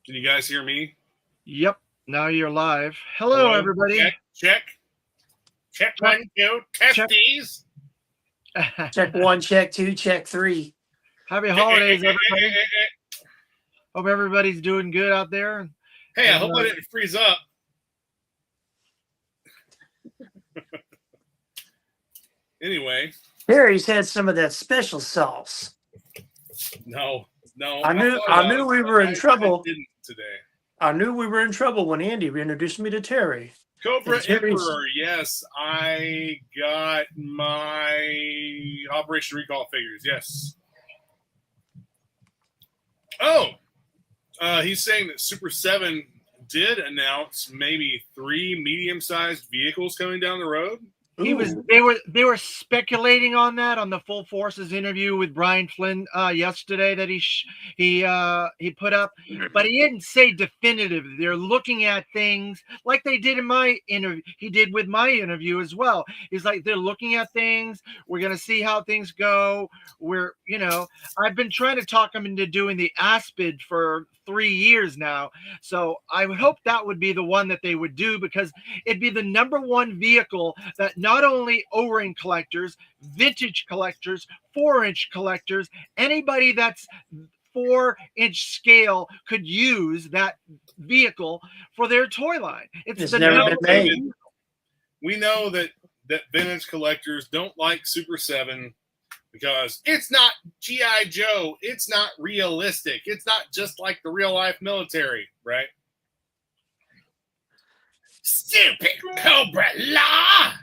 Can you guys hear me? Yep. Now you're live. Hello, Hello? everybody. Check. Check Check. 1, 2. Testes. Check 1, check 2, check 3. Happy holidays, everybody. Hope everybody's doing good out there. Hey, I hope I didn't freeze up. Anyway. Harry's had some of that special sauce. No. I knew we were in trouble. I didn't today. I knew we were in trouble when Andy introduced me to Terry. Cobra Emperor, yes. I got my Operation Recall figures, yes. Oh! He's saying that Super 7 did announce maybe 3 medium-sized vehicles coming down the road. They were speculating on that on the Full Forces interview with Brian Flynn yesterday that he put up, but he didn't say definitive. They're looking at things like they did in my interview. He did with my interview as well. He's like, they're looking at things. We're gonna see how things go. I've been trying to talk him into doing the Aspid for 3 years now, so I would hope that would be the one that they would do, because it'd be the number one vehicle that not only O-ring collectors, vintage collectors, 4-inch collectors, anybody that's 4-inch scale could use that vehicle for their toy line. It's never been made. We know that vintage collectors don't like Super 7 because it's not G.I. Joe. It's not realistic. It's not just like the real life military, right? Stupid Cobra Law.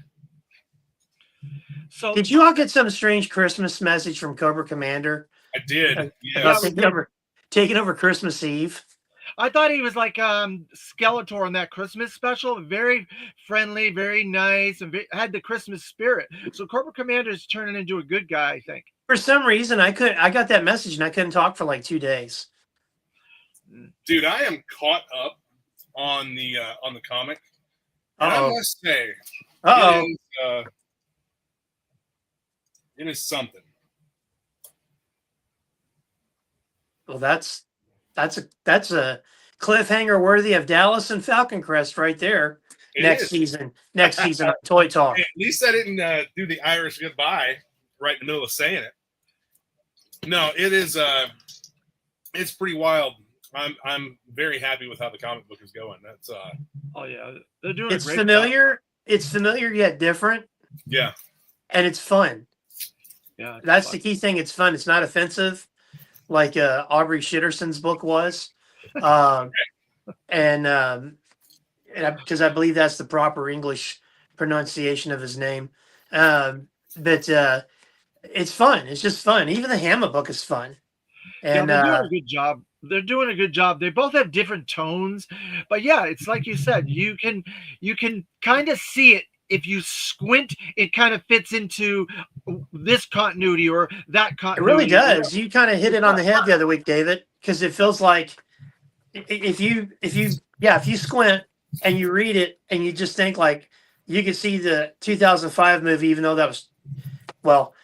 So, did you all get some strange Christmas message from Cobra Commander? I did. Yes. Taking over Christmas Eve. I thought he was like Skeletor in that Christmas special. Very friendly, very nice, and had the Christmas spirit. So Cobra Commander is turning into a good guy, I think. For some reason, I got that message and I couldn't talk for like 2 days. Dude, I am caught up on the comic. And I must say, it is something. Well, that's a cliffhanger worthy of Dallas and Falcon Crest right there. Next season on Toy Talk. At least I didn't do the Irish goodbye right in the middle of saying it. No, it is. It's pretty wild. I'm very happy with how the comic book is going. That's oh yeah, they're doing. It's familiar. Job. It's familiar yet different. Yeah, and it's fun. Yeah, that's fun. The key thing. It's fun. It's not offensive, like Aubrey Shitterson's book was, and because I believe that's the proper English pronunciation of his name. But it's fun. It's just fun. Even the Hammer book is fun. And they're doing a good job. They're doing a good job. They both have different tones, but yeah, it's like you said. You can kind of see it. If you squint, it kind of fits into this continuity or that continuity. It really does. You kind of hit it on the head the other week, David, because it feels like if you squint and you read it and you just think like you could see the 2005 movie, even though that was, well,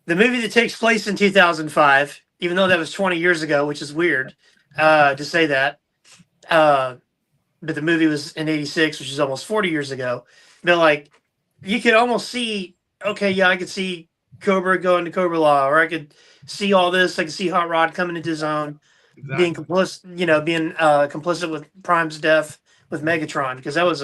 the movie that takes place in 2005, even though that was 20 years ago, which is weird to say that. But the movie was in 86, which is almost 40 years ago. But like, you could almost see, okay, yeah, I could see Cobra going to Cobra Law, or I could see all this. I could see Hot Rod coming into his own, being complicit with Prime's death with Megatron, because that was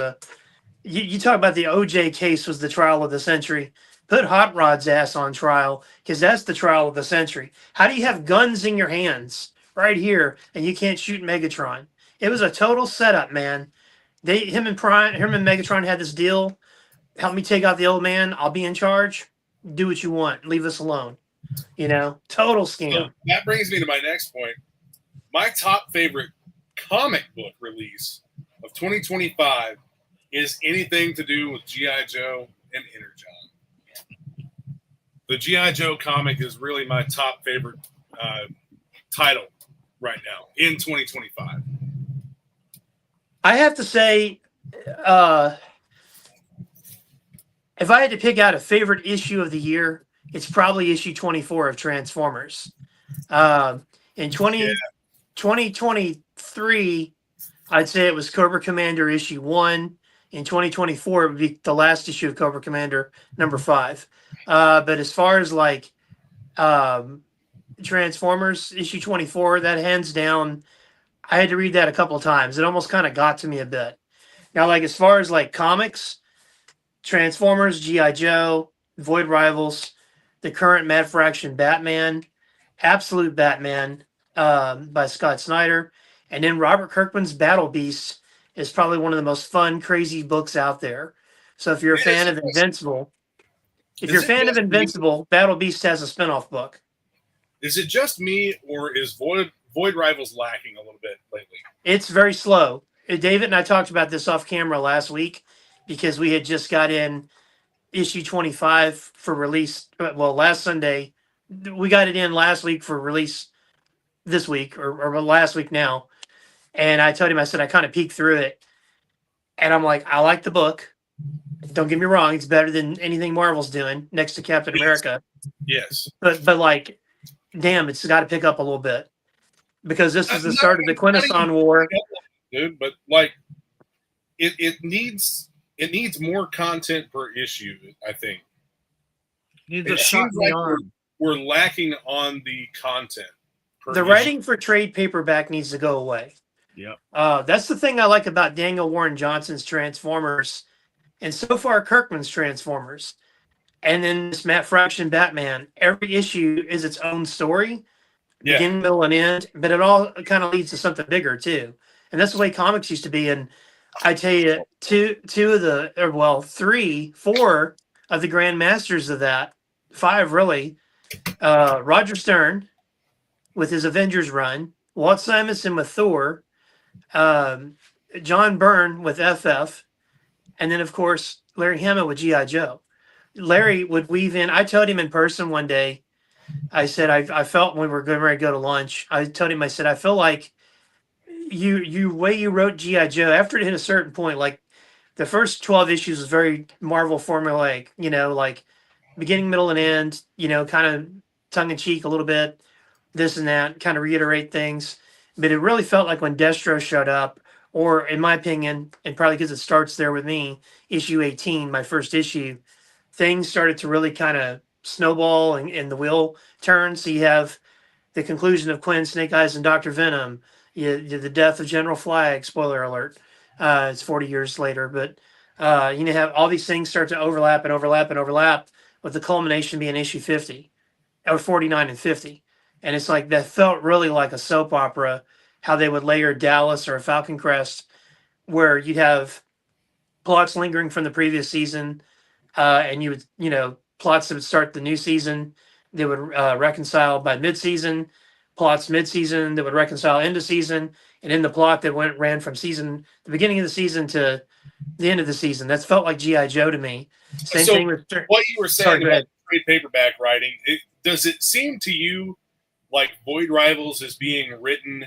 you talk about the OJ case was the trial of the century. Put Hot Rod's ass on trial, because that's the trial of the century. How do you have guns in your hands right here and you can't shoot Megatron? It was a total setup, man. Him and Megatron had this deal. Help me take out the old man. I'll be in charge. Do what you want. Leave us alone. Total scam. So that brings me to my next point. My top favorite comic book release of 2025 is anything to do with G.I. Joe and Energon. The G.I. Joe comic is really my top favorite title right now in 2025. I have to say, if I had to pick out a favorite issue of the year, it's probably issue 24 of Transformers. In 2023, 3, I'd say it was Cobra Commander issue 1. In 2024, it would be the last issue of Cobra Commander number 5. But as far as like Transformers issue 24, that hands down, I had to read that a couple of times. It almost kind of got to me a bit. Now, like as far as like comics, Transformers, G.I. Joe, Void Rivals, the current Mad Fraction Batman, Absolute Batman by Scott Snyder, and then Robert Kirkman's Battle Beast is probably one of the most fun, crazy books out there. So if you're a fan of Invincible, Battle Beast has a spinoff book. Is it just me, or is Void Rivals lacking a little bit lately? It's very slow. David and I talked about this off camera last week because we had just got in issue 25 for release. Well, last Sunday, we got it in last week for release this week or last week now. And I told him, I said, I kind of peeked through it and I'm like, I like the book. Don't get me wrong. It's better than anything Marvel's doing next to Captain America. Yes. But like, damn, it's got to pick up a little bit because this is the start of the Quintesson War. Dude, but like it needs more content per issue, I think. Needs a It shot seems in the like arm. we're lacking on the content. The writing for trade paperback needs to go away. Yep. That's the thing I like about Daniel Warren Johnson's Transformers, and so far Kirkman's Transformers, and then this Matt Fraction Batman. Every issue is its own story, beginning, middle, and end, but it all kind of leads to something bigger too. And that's the way comics used to be. And I tell you, three, four of the grand masters of that, 5 really, Roger Stern with his Avengers run, Walt Simonson with Thor, John Byrne with FF, and then of course Larry Hama with G.I. Joe. Larry would weave in. I told him in person one day, I said, I felt when we were getting ready to go to lunch, I told him, I said, I feel like you way you wrote G.I. Joe, after it hit a certain point, like the first 12 issues was very Marvel formulaic, like beginning, middle, and end, kind of tongue in cheek a little bit, this and that, kind of reiterate things. But it really felt like when Destro showed up, or in my opinion, and probably because it starts there with me, issue 18, my first issue, things started to really kind of snowball and the wheel turn. So you have the conclusion of Quinn, Snake Eyes, and Dr. Venom. The death of General Flag, spoiler alert. It's 40 years later, but have all these things start to overlap with the culmination being issue 50 or 49 and 50. And it's like that felt really like a soap opera, how they would layer Dallas or a Falcon Crest, where you'd have plots lingering from the previous season, and you would, plots that would start the new season, they would reconcile by mid-season, plots mid-season that would reconcile into season, and in the plot that ran from the beginning of the season to the end of the season. That's felt like G.I. Joe to me. Same thing with what you were saying about trade paperback writing. Does it seem to you like Void Rivals is being written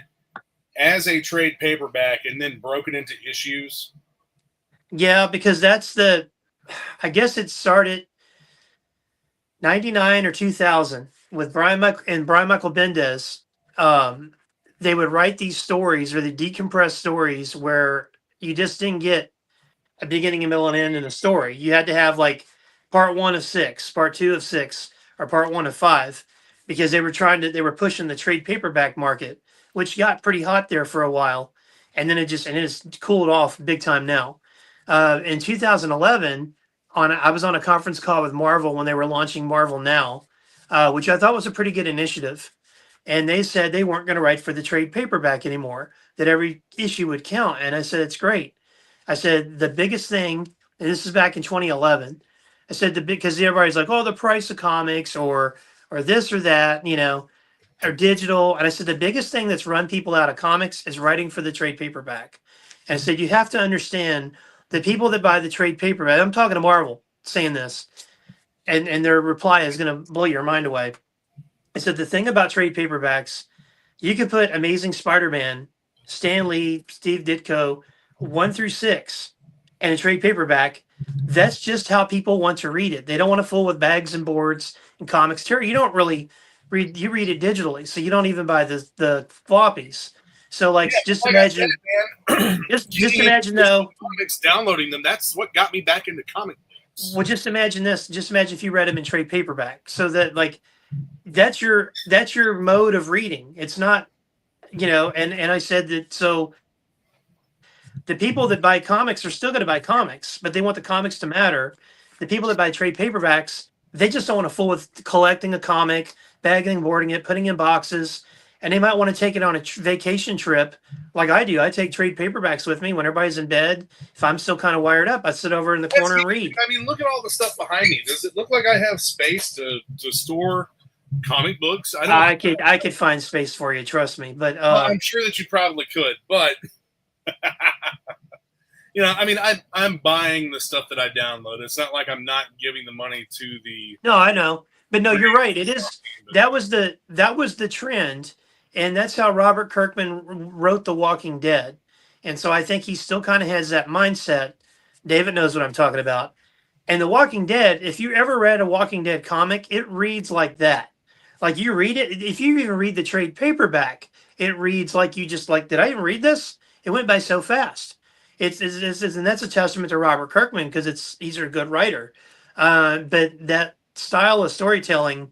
as a trade paperback and then broken into issues? Yeah, because I guess it started 99 or 2000 with Brian Michael Bendis. They would write these stories, or the decompressed stories, where you just didn't get a beginning, a middle, and end in a story. You had to have like part 1 of 6, part 2 of 6, or part 1 of 5, because they were pushing the trade paperback market, which got pretty hot there for a while, and then it's cooled off big time now. In 2011, I was on a conference call with Marvel when they were launching Marvel Now, which I thought was a pretty good initiative. And they said they weren't going to write for the trade paperback anymore, that every issue would count. And I said, it's great. I said, the biggest thing, and this is back in 2011, I said, because everybody's like, oh, the price of comics or this or that, or digital. And I said, the biggest thing that's run people out of comics is writing for the trade paperback. And I said, you have to understand the people that buy the trade paperback. I'm talking to Marvel saying this, and their reply is going to blow your mind away. I said, the thing about trade paperbacks, you could put Amazing Spider-Man, Stan Lee, Steve Ditko, 1 through 6, and a trade paperback. That's just how people want to read it. They don't want to fool with bags and boards and comics. You don't really read. You read it digitally, so you don't even buy the floppies. So like, just Like I said, imagine, man, just getting imagine into though. comics, downloading them. That's what got me back into comic books. Well, just imagine this. Just imagine if you read them in trade paperback. So that like, that's your mode of reading. It's not, and I said that. So the people that buy comics are still going to buy comics, but they want the comics to matter. The people that buy trade paperbacks, they just don't want to fool with collecting a comic, bagging, boarding it, putting in boxes, and they might want to take it on a vacation trip, like I do. I take trade paperbacks with me when everybody's in bed. If I'm still kind of wired up, I sit over in the corner and read. I mean, look at all the stuff behind me. Does it look like I have space to store comic books? I could find space for you, trust me. But well, I'm sure that you probably could, but I mean, I'm buying the stuff that I download. It's not like I'm not giving the money to the. No, I know, but no, you're right. It is that was the trend, and that's how Robert Kirkman wrote The Walking Dead, and so I think he still kind of has that mindset. David knows what I'm talking about. And The Walking Dead, if you ever read a Walking Dead comic, it reads like that. Like you read it, if you even read the trade paperback, it reads like you just like, did I even read this? It went by so fast. It's and that's a testament to Robert Kirkman because he's a good writer. But that style of storytelling,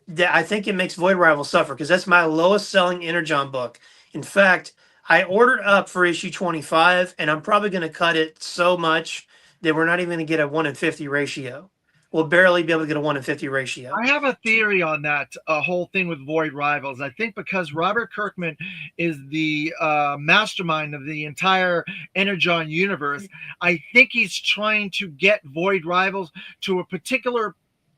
that I think it makes Void Rival suffer because that's my lowest selling Energon book. In fact, I ordered up for issue 25, and I'm probably going to cut it so much that we're not even going to get a 1 in 50 ratio. We'll barely be able to get a 1 in 50 ratio. I have a theory on that whole thing with Void Rivals. I think because Robert Kirkman is the mastermind of the entire Energon universe, I think he's trying to get Void Rivals to a particular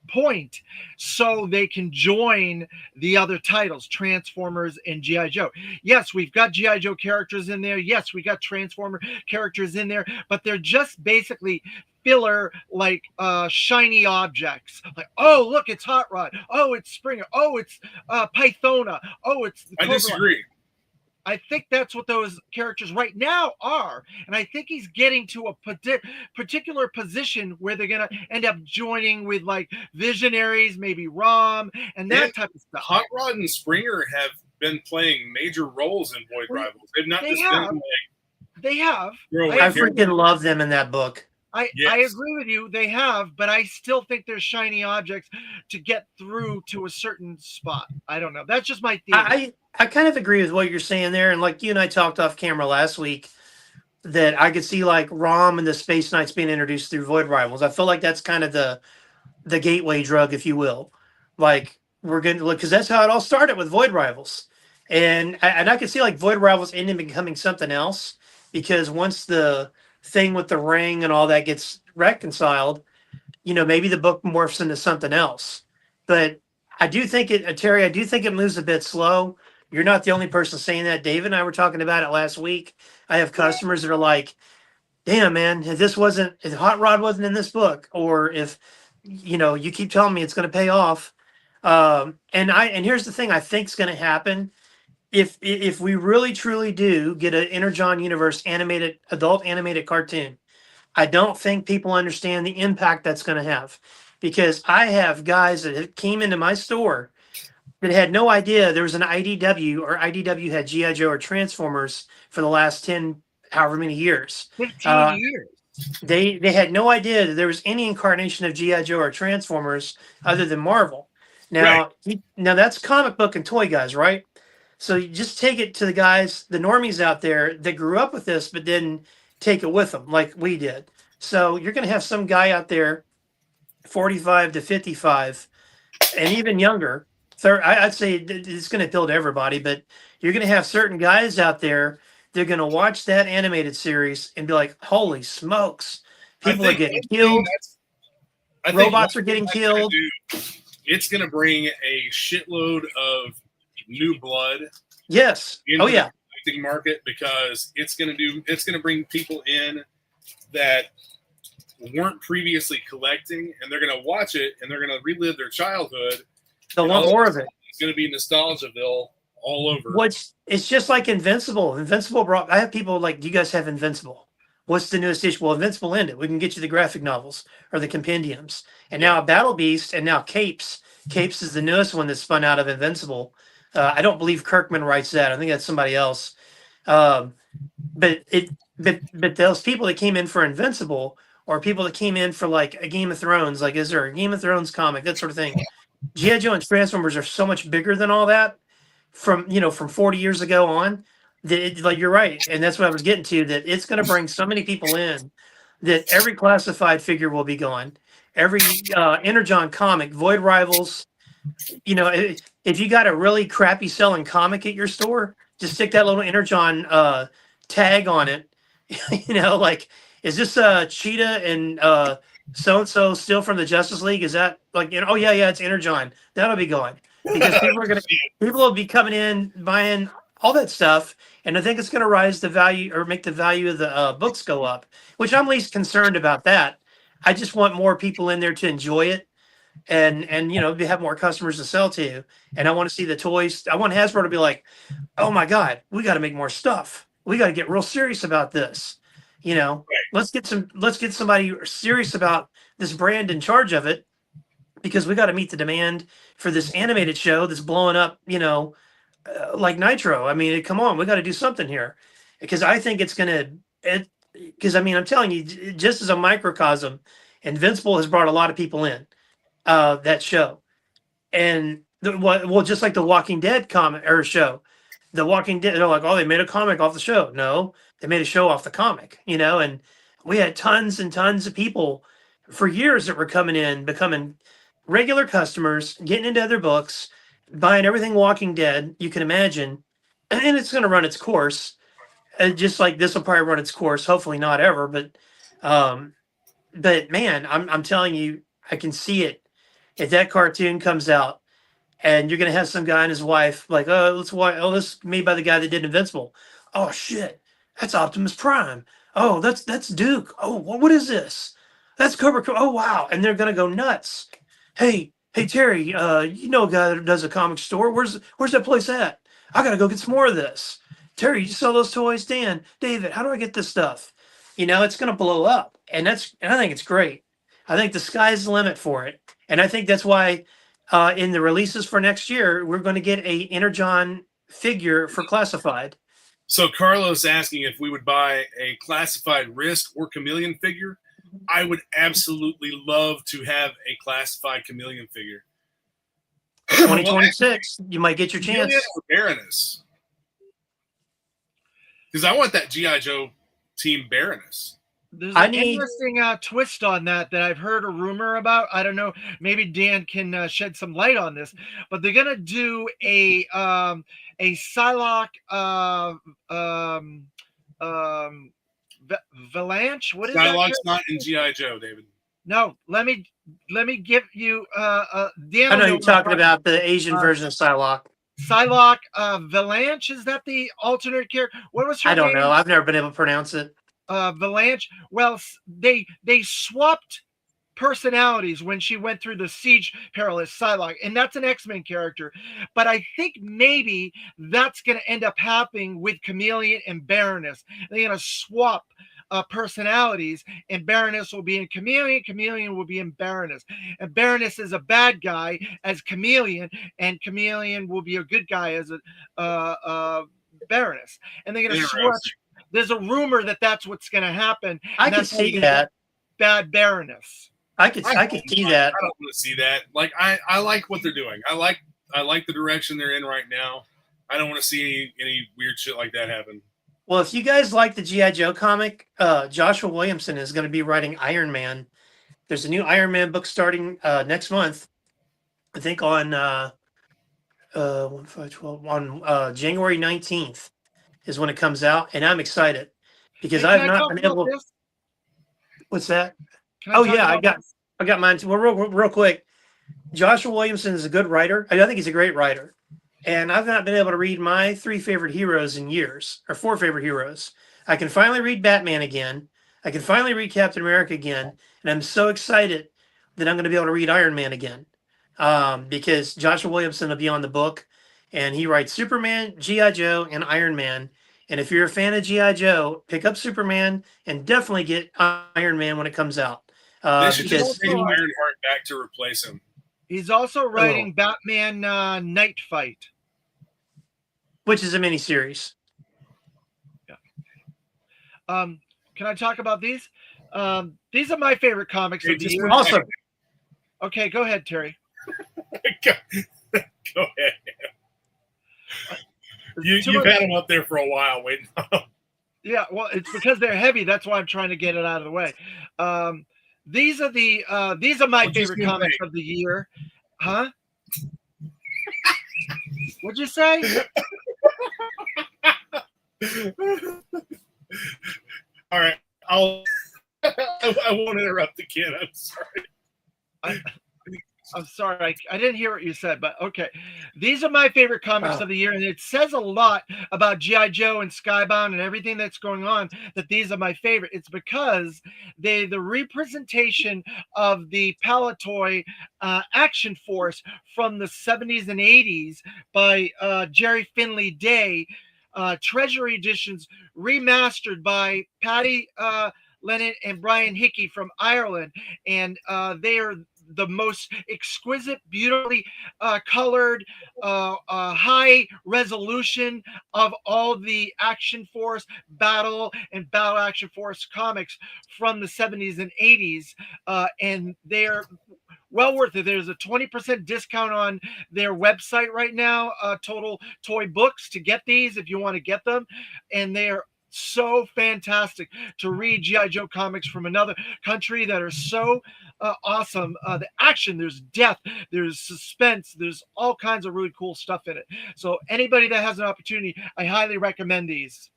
point so they can join the other titles, Transformers and G.I. Joe. Yes, we've got G.I. Joe characters in there. Yes, we got Transformer characters in there, but they're just basically filler, like shiny objects. Like, oh, look, it's Hot Rod. Oh, it's Springer. Oh, it's Pythona. Oh, it's I disagree. I think that's what those characters right now are. And I think he's getting to a particular position where they're going to end up joining with like Visionaries, maybe ROM, and that type of stuff. Hot Rod and Springer have been playing major roles in Void Rivals. They've not just been like. They have. I freaking love them in that book. I agree with you. They have, but I still think they're shiny objects to get through to a certain spot. I don't know. That's just my theory. I kind of agree with what you're saying there. And like you and I talked off camera last week that I could see like ROM and the Space Knights being introduced through Void Rivals. I feel like that's kind of the gateway drug, if you will. Like we're going to look, because that's how it all started with Void Rivals. And I could see like Void Rivals ending becoming something else, because once the thing with the ring and all that gets reconciled, maybe the book morphs into something else. But I do think Terry, I do think it moves a bit slow. You're not the only person saying that. David and I were talking about it last week. I have customers that are like, damn, man, if Hot Rod wasn't in this book, or if, you keep telling me it's going to pay off. And here's the thing I think is going to happen. If we really truly do get an Energon Universe adult animated cartoon, I don't think people understand the impact that's going to have, because I have guys that came into my store that had no idea there was an IDW, or IDW had G.I. Joe or Transformers for the last 10, however many years. 15 years. They had no idea that there was any incarnation of G.I. Joe or Transformers other than Marvel. Now, now that's comic book and toy guys, right? So you just take it to the guys, the normies out there that grew up with this, but didn't take it with them like we did. So you're going to have some guy out there, 45 to 55, and even younger. I'd say it's going to appeal to everybody, but you're going to have certain guys out there. They're going to watch that animated series and be like, holy smokes, people are getting killed. Robots are getting killed. It's going to bring a shitload of new blood. Yes. Oh yeah. The market, because it's going to bring people in that weren't previously collecting, and they're going to watch it and they're going to relive their childhood. They'll want more of it. It's going to be Nostalgiaville all over. It's just like Invincible. I have people like, do you guys have Invincible? What's the newest issue? Well, Invincible ended. We can get you the graphic novels or the compendiums. And now Battle Beast, and now Capes. Capes is the newest one that spun out of Invincible. I don't believe Kirkman writes that. I think that's somebody else. Um, but those people that came in for Invincible, or people that came in for like a Game of Thrones, like is there a Game of Thrones comic, that sort of thing. G.I. Joe and Transformers are so much bigger than all that from 40 years ago on. That like you're right, and that's what I was getting to. That it's going to bring so many people in that every classified figure will be gone. Every Energon comic, Void Rivals. If you got a really crappy selling comic at your store, just stick that little Energon tag on it. Like, is this Cheetah and so and so still from the Justice League? Is that like, oh yeah, it's Energon. That'll be gone because people will be coming in buying all that stuff, and I think it's going to rise the value or make the value of the books go up, which I'm least concerned about that. I just want more people in there to enjoy it and have more customers to sell to. And I want to see the toys. I want Hasbro to be like, oh my God, we got to make more stuff. We got to get real serious about this. Let's get somebody serious about this brand in charge of it, because we got to meet the demand for this animated show that's blowing up, like Nitro. I mean, come on, we got to do something here, because I think it's going to, because I mean, I'm telling you, just as a microcosm, Invincible has brought a lot of people in that show. And just like the Walking Dead comic or show, the Walking Dead, they're like, oh, they made a comic off the show. No, they made a show off the comic, and we had tons and tons of people for years that were coming in, becoming regular customers, getting into other books, buying everything Walking Dead you can imagine. And it's going to run its course. And just like this will probably run its course, hopefully not ever, but man, I'm telling you, I can see it. If that cartoon comes out and you're going to have some guy and his wife like, oh, this is made by the guy that did Invincible. Oh shit, that's Optimus Prime. Oh, that's Duke. Oh, what is this? That's Cobra. Oh wow. And they're going to go nuts. Hey Terry, a guy that does a comic store. Where's that place at? I got to go get some more of this. Terry, you sell those toys? Dan, David, how do I get this stuff? It's going to blow up. And I think it's great. I think the sky's the limit for it. And I think that's why in the releases for next year, we're going to get a Energon figure for Classified. So Carlos asking if we would buy a Classified Risk or Chameleon figure. I would absolutely love to have a Classified Chameleon figure. 2026, you might get your chance. Or Baroness. Because I want that G.I. Joe team Baroness. There's an interesting twist on that I've heard a rumor about. I don't know. Maybe Dan can shed some light on this. But they're gonna do a Psylocke Valanche. What is that? Psylocke's not in G.I. Joe, David. No, let me give you Dan. I know you're talking about the Asian version of Psylocke. Psylocke Valanche, is that the alternate character? What was her name? I don't know. I've never been able to pronounce it. Valanche. Well, they swapped personalities when she went through the Siege Perilous Psylocke, and that's an X-Men character. But I think maybe that's going to end up happening with Chameleon and Baroness. They're going to swap personalities, and Baroness will be in Chameleon will be in Baroness, and Baroness is a bad guy as Chameleon, and Chameleon will be a good guy as a Baroness, and they're going to switch. There's a rumor that that's what's going to happen. I can see that. Bad Baroness. I could see that. I don't want to see that. Like I like what they're doing. I like the direction they're in right now. I don't want to see any weird shit like that happen. Well, if you guys like the G.I. Joe comic, Joshua Williamson is going to be writing Iron Man. There's a new Iron Man book starting next month. I think on 1/5/12 on January 19th is when it comes out, and I'm excited because I've not been able. What's that? Oh yeah, I got mine too. Well, real quick, Joshua Williamson is a good writer. I think he's a great writer. And I've not been able to read my 3 favorite heroes in years, or 4 favorite heroes. I can finally read Batman again. I can finally read Captain America again. And I'm so excited that I'm going to be able to read Iron Man again. Because Joshua Williamson will be on the book. And he writes Superman, G.I. Joe, and Iron Man. And if you're a fan of G.I. Joe, pick up Superman and definitely get Iron Man when it comes out. They should just bring Ironheart back to replace him. He's also writing Batman Night Fight. which is a miniseries. Can I talk about these? These are my favorite comics Hey, of the just year. one Also, Okay, go ahead, Terry. go ahead. You've had them up there for a while waiting. Yeah, well, it's because they're heavy. That's why I'm trying to get it out of the way. These are my Well, just favorite one comics thing. of the year. Huh? What'd you say? All right, I won't interrupt the kid. I'm sorry. I'm sorry, I didn't hear what you said, but okay. These are my favorite comics of the year, and it says a lot about G.I. Joe and Skybound and everything that's going on that these are my favorite. It's because the representation of the Palatoy action force from the 70s and 80s by Jerry Finley Day, Treasury editions remastered by Paddy Lennon and Brian Hickey from Ireland, and they are the most exquisite, beautifully colored, high resolution of all the Action Force Battle and Battle Action Force comics from the 70s and 80s. And they're well worth it. There's a 20% discount on their website right now, Total Toy Books, to get these if you want to get them. And they're so fantastic to read G.I. Joe comics from another country that are so awesome. The action, there's death, there's suspense, there's all kinds of really cool stuff in it. So anybody that has an opportunity, I highly recommend these.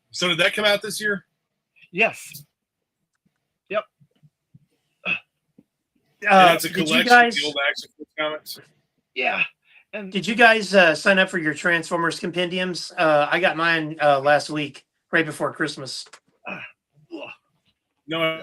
So did that come out this year? Yes. Yep. And it's a did you collection guys of the old Action Force comics. Yeah. And did you guys sign up for your Transformers compendiums? I got mine last week, right before Christmas. No,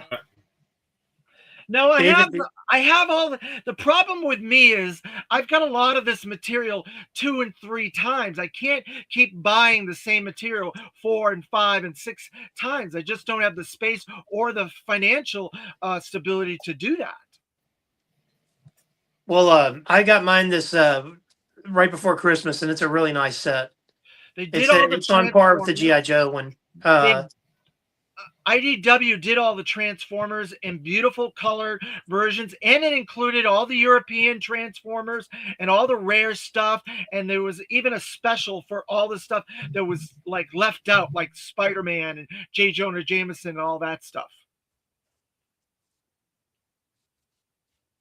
no, I David, have all the problem with me is I've got a lot of this material 2 and 3 times. I can't keep buying the same material 4 and 5 and 6 times. I just don't have the space or the financial stability to do that. well, I got mine this right before Christmas, and it's a really nice set. They did all the It's on par with the Transformers. GI Joe one. IDW did all the Transformers in beautiful colored versions, and it included all the European Transformers and all the rare stuff. And there was even a special for all the stuff that was like left out, like Spider-Man and J. Jonah Jameson and all that stuff.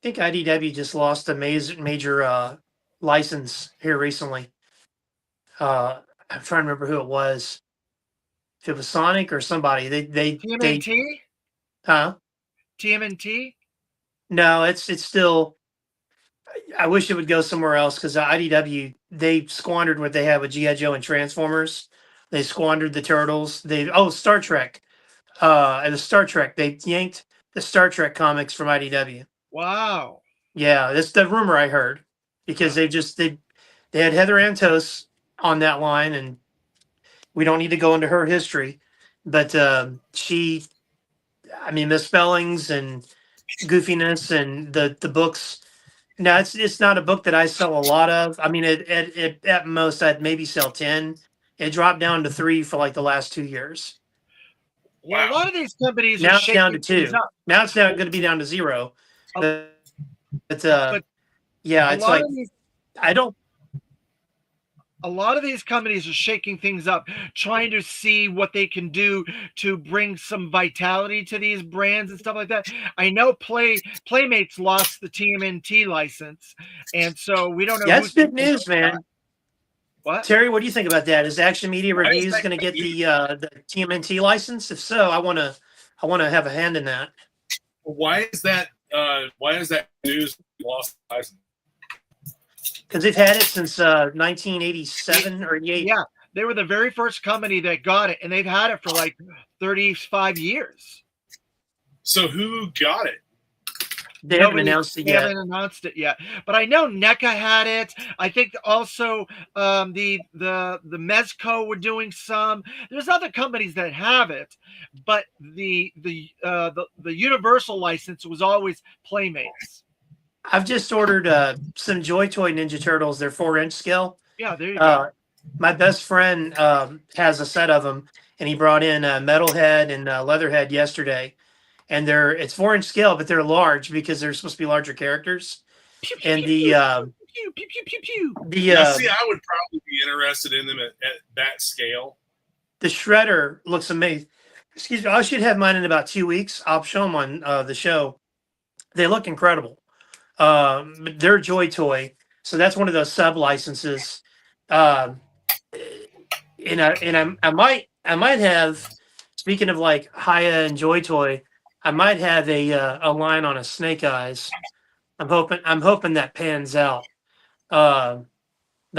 I think IDW just lost a major license here recently. I'm trying to remember who it was. If it was Sonic or somebody, they TMNT? huh? TMNT? No, it's still. I wish it would go somewhere else because IDW they squandered what they had with GI Joe and Transformers. They squandered the Turtles. Star Trek. And the Star Trek they yanked the Star Trek comics from IDW. Wow. Yeah, that's the rumor I heard because they had Heather Antos on that line, and we don't need to go into her history, but misspellings and goofiness and the books. Now it's not a book that I sell a lot of. I mean, at most I'd maybe sell 10. It dropped down to 3 for like the last 2 years. Well, a lot of these companies Now are it's down to shaking 2. things up. Now it's now going to be down to 0. But Yeah, a it's lot like of these I don't. a lot of these companies are shaking things up, trying to see what they can do to bring some vitality to these brands and stuff like that. I know Playmates lost the TMNT license, and so we don't know. That's who's big news, man. What? Terry, what do you think about that? Is Action Media Why is Reviews that going to get big the TMNT license? If so, I want to have a hand in that. why is that news lost license? Because they've had it since 1987 or 88. Yeah, they were the very first company that got it, and they've had it for like 35 years. So who got it? They haven't announced it They yet. haven't announced it yet, but I know NECA had it. I think also the Mezco were doing some. There's other companies that have it, but the universal license was always Playmates. I've just ordered some Joy Toy Ninja Turtles. They're 4-inch scale. Yeah, there you go. my best friend has a set of them, and he brought in Metalhead and Leatherhead yesterday, and it's 4-inch scale, but they're large because they're supposed to be larger characters. Pew, pew, And pew, the pew, pew, pew, pew, pew. Now, see, I would probably be interested in them at that scale. the Shredder looks amazing. Excuse me, I should have mine in about 2 weeks. I'll show them on the show. They look incredible. They're a Joy Toy, so that's one of those sub licenses. And I might have. Speaking of like Haya and Joy Toy, I might have a line on a Snake Eyes. I'm hoping that pans out. The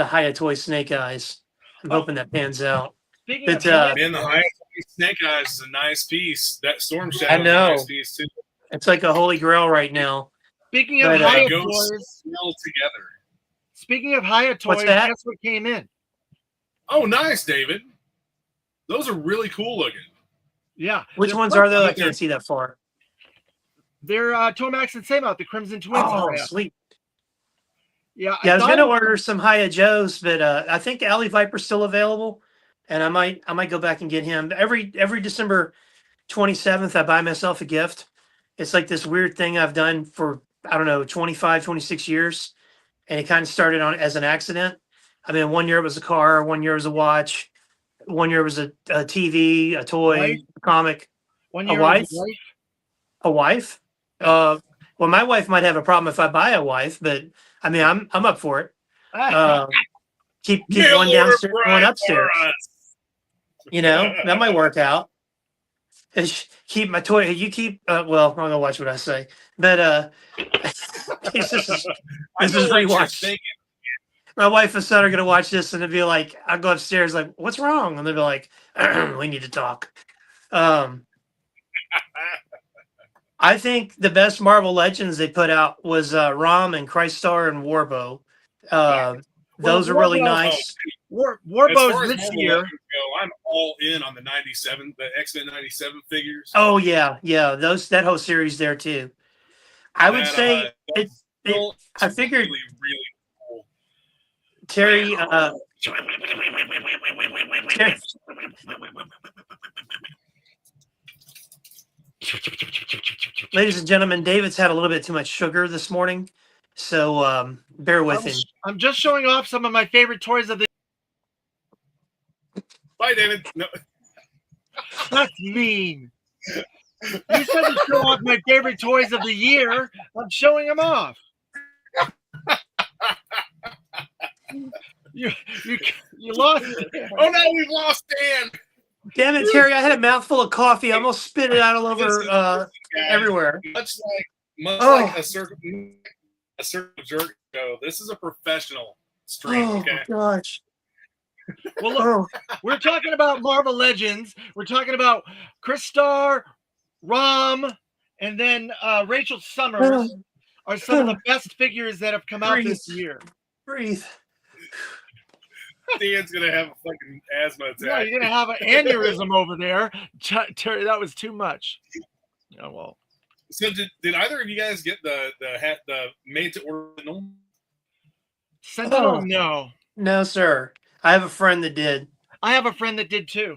Haya Toy Snake Eyes. I'm hoping that pans out. Speaking of Man, the High Snake Eyes is a nice piece. That Storm Shadow I know. is a nice piece too. It's like a holy grail right now. Speaking of But, Haya They go toys, well together. speaking of Haya toys, What's that? guess what came in? Oh, nice, David. Those are really cool looking. Yeah. Which they're ones are those? I perfect. can't see that far. They're Tomax and Samouth, the Crimson Twins. Oh, Haya. sweet. Yeah, Yeah, I was thought- gonna order some Haya Joes, but I think Alley Viper's still available, and I might go back and get him. Every December 27th, I buy myself a gift. It's like this weird thing I've done for, I don't know, 25, 26 years, and it kind of started on as an accident. I mean, 1 year it was a car, 1 year it was a watch, 1 year it was a TV, a toy, Right. a comic, One a year wife? old wife. a wife. Well, my wife might have a problem if I buy a wife, but I mean, I'm up for it. Keep Mail one order downstairs, one Brian upstairs. for us. You know, that might work out. Keep my toy. You keep. Well, I'm gonna watch what I say, but this is I this know is what you're rewatch. thinking. My wife and son are gonna watch this, and they'll be like, I'll go upstairs, like, what's wrong? And they'll be like, we need to talk. I think the best Marvel Legends they put out was Rom and Christar and Warbow. Those are really Warbow- nice. As far Warbo's as this Marvel year. Legends go, I'm all in on the 97, the X-Men 97 figures. Oh yeah, that whole series there too. I would That, say that's still I figured really, really cool. Terry. Ladies and gentlemen, David's had a little bit too much sugar this morning, so bear with him. I'm just showing off some of my favorite toys of the. Bye, David. No, That's mean. You said to show off my favorite toys of the year. I'm showing them off. You lost. oh no, we've lost Dan. Damn it, Terry! I had a mouthful of coffee. I almost spit it out all over everywhere. Much Oh. like a circle jerk show. This is a professional stream. Oh Okay. gosh! Well, look, Oh, we're talking about Marvel Legends. We're talking about Christar, Rom, and then Rachel Summers are some of the best figures that have come out this year. breathe. Dan's gonna have a fucking asthma attack. Yeah, you're gonna have an aneurysm over there, Terry. That was too much. Oh well. So did either of you guys get the made to order? Sentinel, Oh. no. No, sir. I have a friend that did. I have a friend that did too.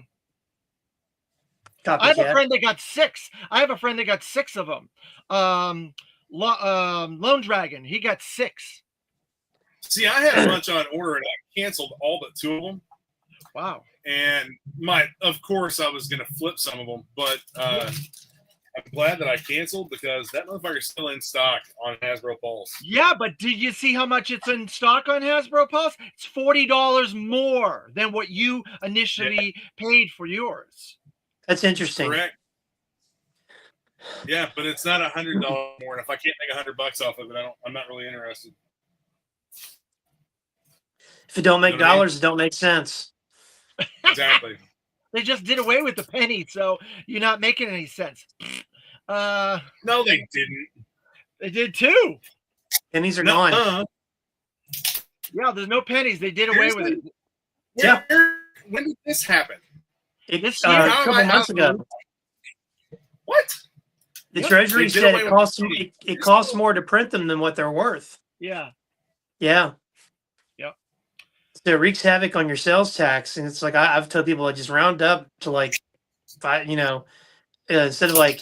I have a Copycat. friend that got 6. I have a friend that got 6 of them. Lone Dragon, he got 6. See, I had a bunch on order and I canceled all but 2 of them. Wow. And of course, I was gonna flip some of them, but I'm glad that I canceled because that motherfucker's still in stock on Hasbro Pulse. Yeah, but did you see how much it's in stock on Hasbro Pulse? It's $40 more than what you initially paid for yours. That's interesting. Correct. Yeah, but it's not $100 more, and if I can't make $100 off of it, I'm not really interested. If it don't make You know what I mean? dollars, it don't make sense. Exactly. They just did away with the penny, so you're not making any sense. No, they didn't. They did too. Pennies are gone. Nuh-uh. Yeah, there's no pennies. They did away with it. Yeah. When did this happen? This A year, couple months ago, What? the Yep. Treasury They did said away it with costs the it costs more to print them than what they're worth. Yeah. Yeah. Yep. it wreaks havoc on your sales tax. And it's like I've told people I just round up to like instead of like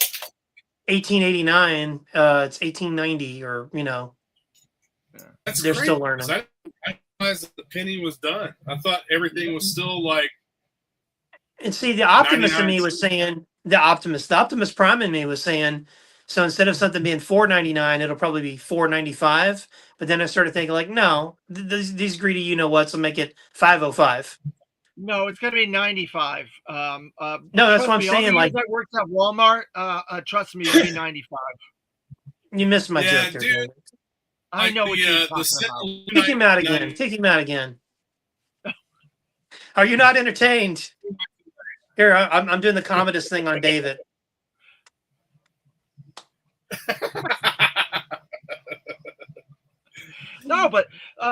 1889, it's 1890, or That's they're crazy, still learning. 'cause I realized that the penny was done. I thought everything was still like. And see, the optimist in 99 me was saying the optimist prime in me was saying, so instead of something being $4.99, it'll probably be $4.95. But then I started thinking like, no, these greedy whats will make it $5.05. No, it's going to be 95. No, that's what I'm saying. Like, I worked at Walmart. Trust me, it'll be 95. you missed my Yeah, joke there, dude. David. I know what you're talking about. Kick him out again. Kick him out again. Are you not entertained? Here, I'm doing the Commodus thing on David. No, but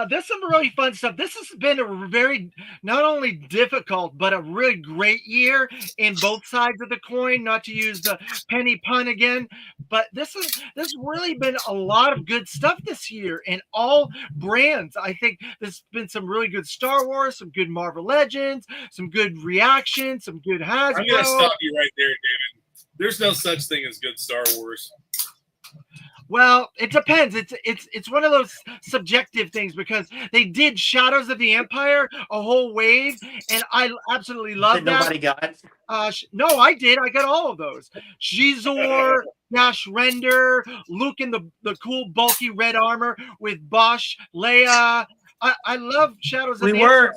there's some really fun stuff. This has been a very, not only difficult, but a really great year in both sides of the coin, not to use the penny pun again. But this has really been a lot of good stuff this year in all brands. I think there's been some really good Star Wars, some good Marvel Legends, some good reactions, some good Hasbro. I'm going to stop you right there, David. There's no such thing as good Star Wars. Well, it depends. It's one of those subjective things, because they did Shadows of the Empire, a whole wave, and I absolutely love that. Nobody got. No, I did. I got all of those. Xizor, Dash Render, Luke in the cool bulky red armor with Bosch, Leia. I love Shadows of the Empire.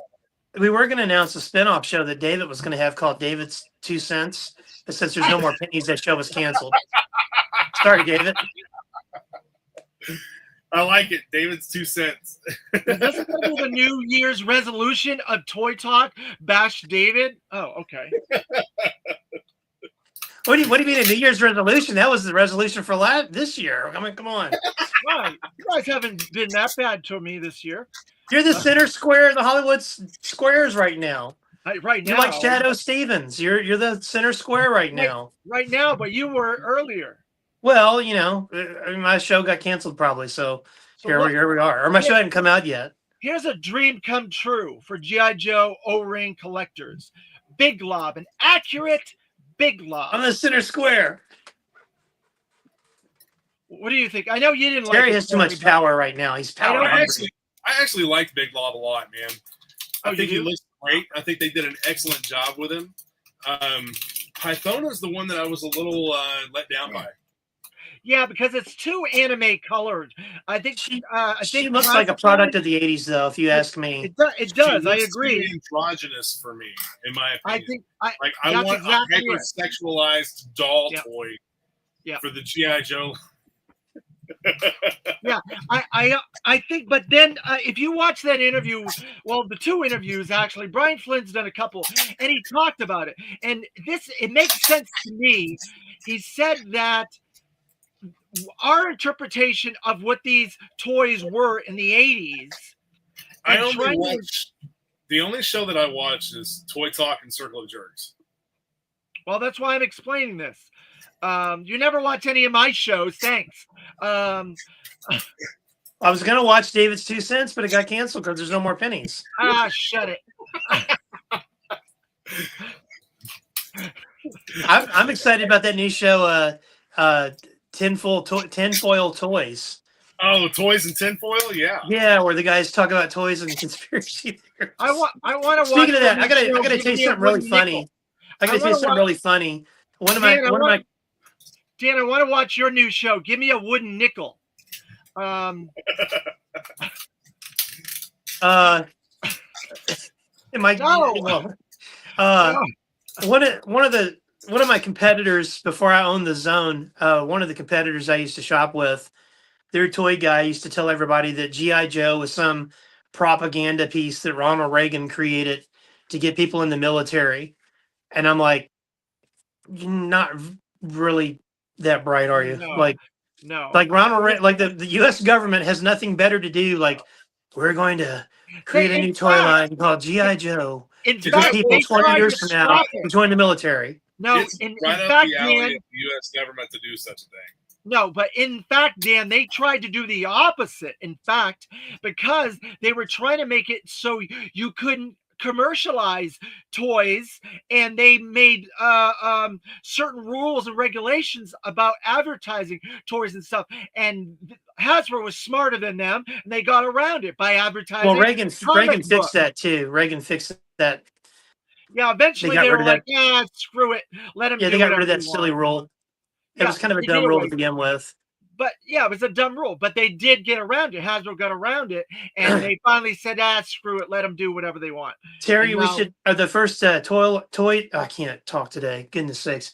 We were going to announce a spinoff show that David was going to have called David's 2 Cents, but since there's no more pennies, that show was canceled. Sorry, David. I like it. David's 2 cents. Is this going to be the New Year's resolution of Toy Talk? Bash David? Oh, okay. What do you mean a New Year's resolution? That was the resolution for this year. I mean, come on. Right. You guys haven't been that bad to me this year. You're the center square of the Hollywood squares right now. Right now. You're like Shadow Stevens. You're the center square right now. Right now, but you were earlier. Well, my show got canceled probably, so here we are. Or my show hadn't come out yet. Here's a dream come true for G.I. Joe O-Ring collectors. Big Lob, an accurate Big Lob. I'm the center square. What do you think? I know you didn't like Terry has too much power right now. He's power I hungry. actually liked Big Lob a lot, man. I think he do? looks great. I think they did an excellent job with him. Pythona is the one that I was a little let down by. Yeah, because it's too anime colored. I think She she looks like a product of the 80s, though, if you ask me. It does. She I looks agree. too androgynous for me, in my I opinion. think I that's want exactly a it. hypersexualized doll Yep. toy Yep. for the G.I. Joe. I think, but then if you watch that interview, well, the 2 interviews actually, Brian Flynn's done a couple, and he talked about it, and it makes sense to me. He said that our interpretation of what these toys were in the 80s. The only show that I watch is Toy Talk and Circle of Jerks. Well, that's why I'm explaining this. You never watch any of my shows. Thanks. I was going to watch David's 2 Cents, but it got canceled because there's no more pennies. Shut it. I'm excited about that new show, Tinfoil Toys. Oh, Toys and Tinfoil? Yeah. Yeah, where the guys talk about toys and conspiracy theories. I want to watch. Speaking of that, I gotta tell you something really funny. One of my Dan, I want to watch your new show. Give me a wooden nickel. One of my competitors before I owned the Zone, one of the competitors I used to shop with, their toy guy used to tell everybody that G.I. Joe was some propaganda piece that Ronald Reagan created to get people in the military. And I'm like, you're not really that bright, are you? No. Like Ronald Reagan, like the U.S. government has nothing better to do. Like, we're going to create a new toy line called G.I. Joe to get people 20 years from now to join the military. No, It's in right up fact, the alley Dan, of the U.S. government to do such a thing. No, but in fact, Dan, they tried to do the opposite. In fact, because they were trying to make it so you couldn't commercialize toys, and they made certain rules and regulations about advertising toys and stuff. And Hasbro was smarter than them, and they got around it by advertising. Well, Reagan comic fixed books. that too. Reagan fixed that. Yeah, eventually got they rid were of like, that. "Yeah, screw it, let them." Yeah, do they got rid whatever of that they silly want." rule. It Yeah, was kind of a they dumb did rule away to begin with. But yeah, it was a dumb rule. But they did get around it. Hasbro got around it, and they finally said, screw it, let them do whatever they want." Terry, And we now- should the first toy. I can't talk today. Goodness sakes,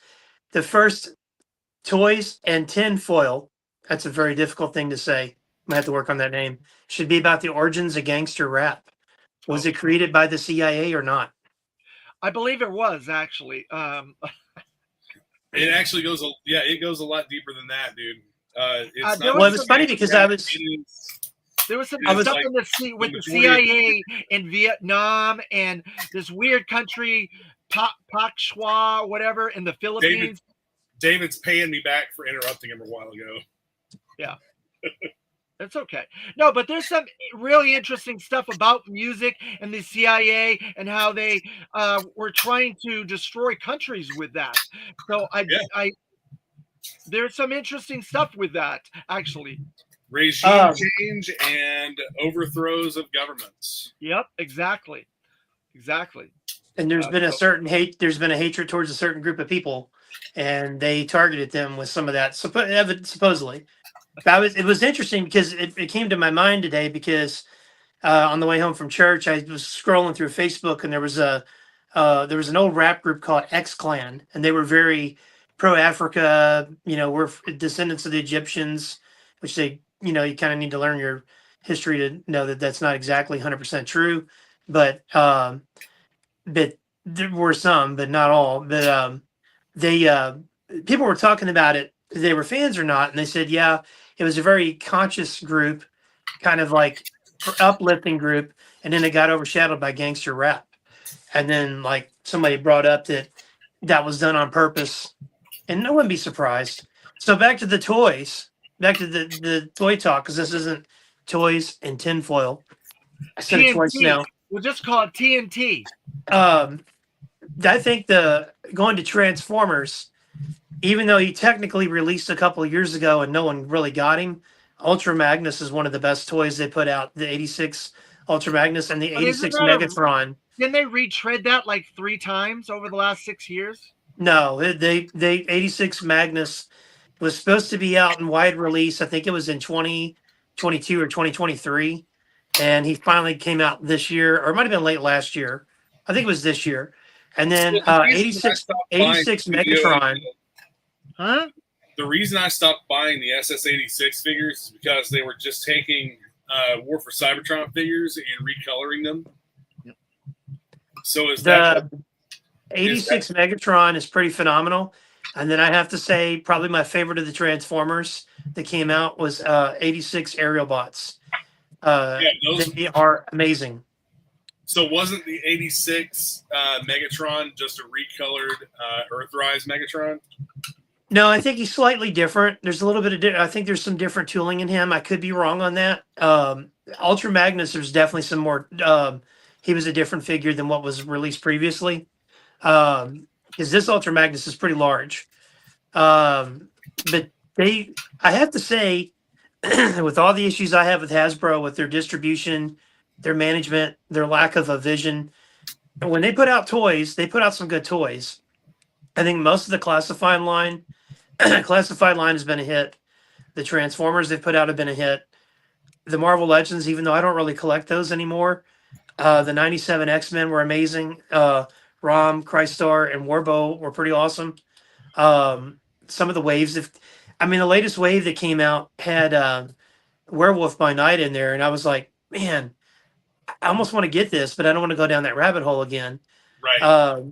the first toys and tin foil. That's a very difficult thing to say. I have to work on that name. Should be about the origins of gangster rap. Was Oh. it created by the CIA or not? I believe it was actually. It actually goes, it goes a lot deeper than that, dude. It's there not was Well, it was some- funny because I was There was some I was stuff like, in with the majority CIA in Vietnam and this weird country, Pak Chua, whatever, in the Philippines. David's paying me back for interrupting him a while ago. It's okay. No, but there's some really interesting stuff about music and the CIA and how they were trying to destroy countries with that. So there's some interesting stuff with that, actually. Regime change and overthrows of governments. Yep, exactly. and there's been a certain hate. There's been a hatred towards a certain group of people, and they targeted them with some of that. Supposedly, it was interesting because it came to my mind today because on the way home from church, I was scrolling through Facebook and there was an old rap group called X Clan, and they were very pro Africa. We're descendants of the Egyptians, which they, you kind of need to learn your history to know that that's not exactly 100% true, but there were some, but not all. But they people were talking about it. They were fans or not, and they said, yeah, it was a very conscious group, kind of like uplifting group, and then it got overshadowed by gangster rap. And then like somebody brought up that was done on purpose, and no one be surprised. So back to the toys, back to the toy talk, because this isn't toys and tinfoil. I said it twice now. We'll just call it TNT. I think going to Transformers, even though he technically released a couple of years ago and no one really got him, Ultra Magnus is one of the best toys they put out. The 86 Ultra Magnus and the 86 Megatron. Didn't they retread that like 3 times over the last 6 years? No, they 86 Magnus was supposed to be out in wide release. I think it was in 2022 or 2023. And he finally came out this year, or it might have been late last year. I think it was this year. And then 86 Megatron. Huh? The reason I stopped buying the SS86 figures is because they were just taking War for Cybertron figures and recoloring them. Yep. So is The that 86 Megatron is pretty phenomenal. And then I have to say, probably my favorite of the Transformers that came out was 86 Aerial Bots. They are amazing. So wasn't the 86 Megatron just a recolored Earthrise Megatron? No, I think he's slightly different. There's a little bit of I think there's some different tooling in him. I could be wrong on that. Ultra Magnus, there's definitely some more. He was a different figure than what was released previously. Because this Ultra Magnus is pretty large. But I have to say, with all the issues I have with Hasbro, with their distribution, their management, their lack of a vision, when they put out toys, they put out some good toys. I think most of the classified line has been a hit. The Transformers they've put out have been a hit. The Marvel Legends, even though I don't really collect those anymore, the 97 X-Men were amazing. Rom, Crystar, and Warbo were pretty awesome. Some of the waves, the latest wave that came out had Werewolf by Night in there, and I was like, man, I almost want to get this, but I don't want to go down that rabbit hole again. Right.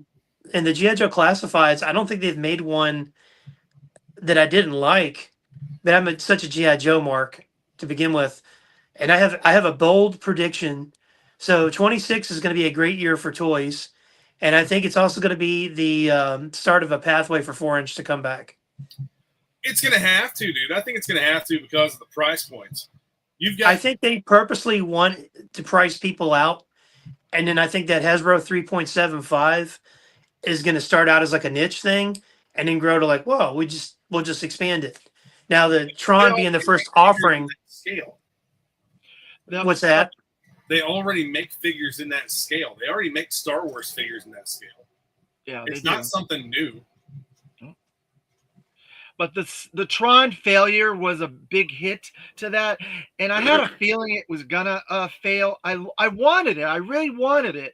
And the G.I. Joe Classifieds, I don't think they've made one that I didn't like, but I'm such a G.I. Joe mark to begin with. And I have a bold prediction. So 26 is going to be a great year for toys. And I think it's also going to be the start of a pathway for 4-inch to come back. It's going to have to, dude. I think it's going to have to because of the price points. You've got. I think they purposely want to price people out, and then I think that Hasbro 3.75 is going to start out as like a niche thing, and then grow to like, whoa, we'll just expand it. Now the Tron being the first offering. Scale. What's that? They already make figures in that scale. They already make Star Wars figures in that scale. Yeah, it's not something new. But the Tron failure was a big hit to that, and I had a feeling it was gonna fail. I wanted it, I really wanted it,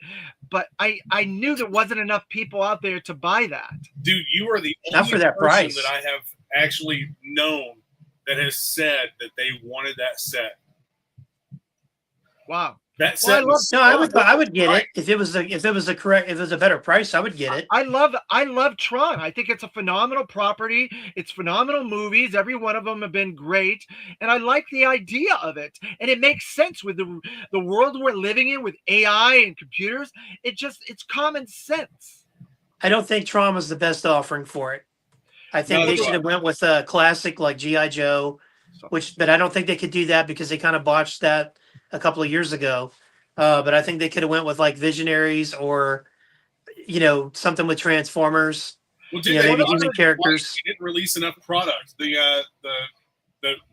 but I knew there wasn't enough people out there to buy that. Dude, you are the not for that price that I have actually known that has said that they wanted that set. Wow. That set I would get it if it was a better price. I would get it. I love Tron. I think it's a phenomenal property. It's phenomenal movies. Every one of them have been great, and I like the idea of it. And it makes sense with the world we're living in with AI and computers. It's common sense. I don't think Tron was the best offering for it. I think they should have went with a classic like G.I. Joe, but I don't think they could do that because they kind of botched that a couple of years ago. But I think they could have went with like Visionaries or, something with Transformers. Well, dude, maybe human characters. They didn't release enough product. The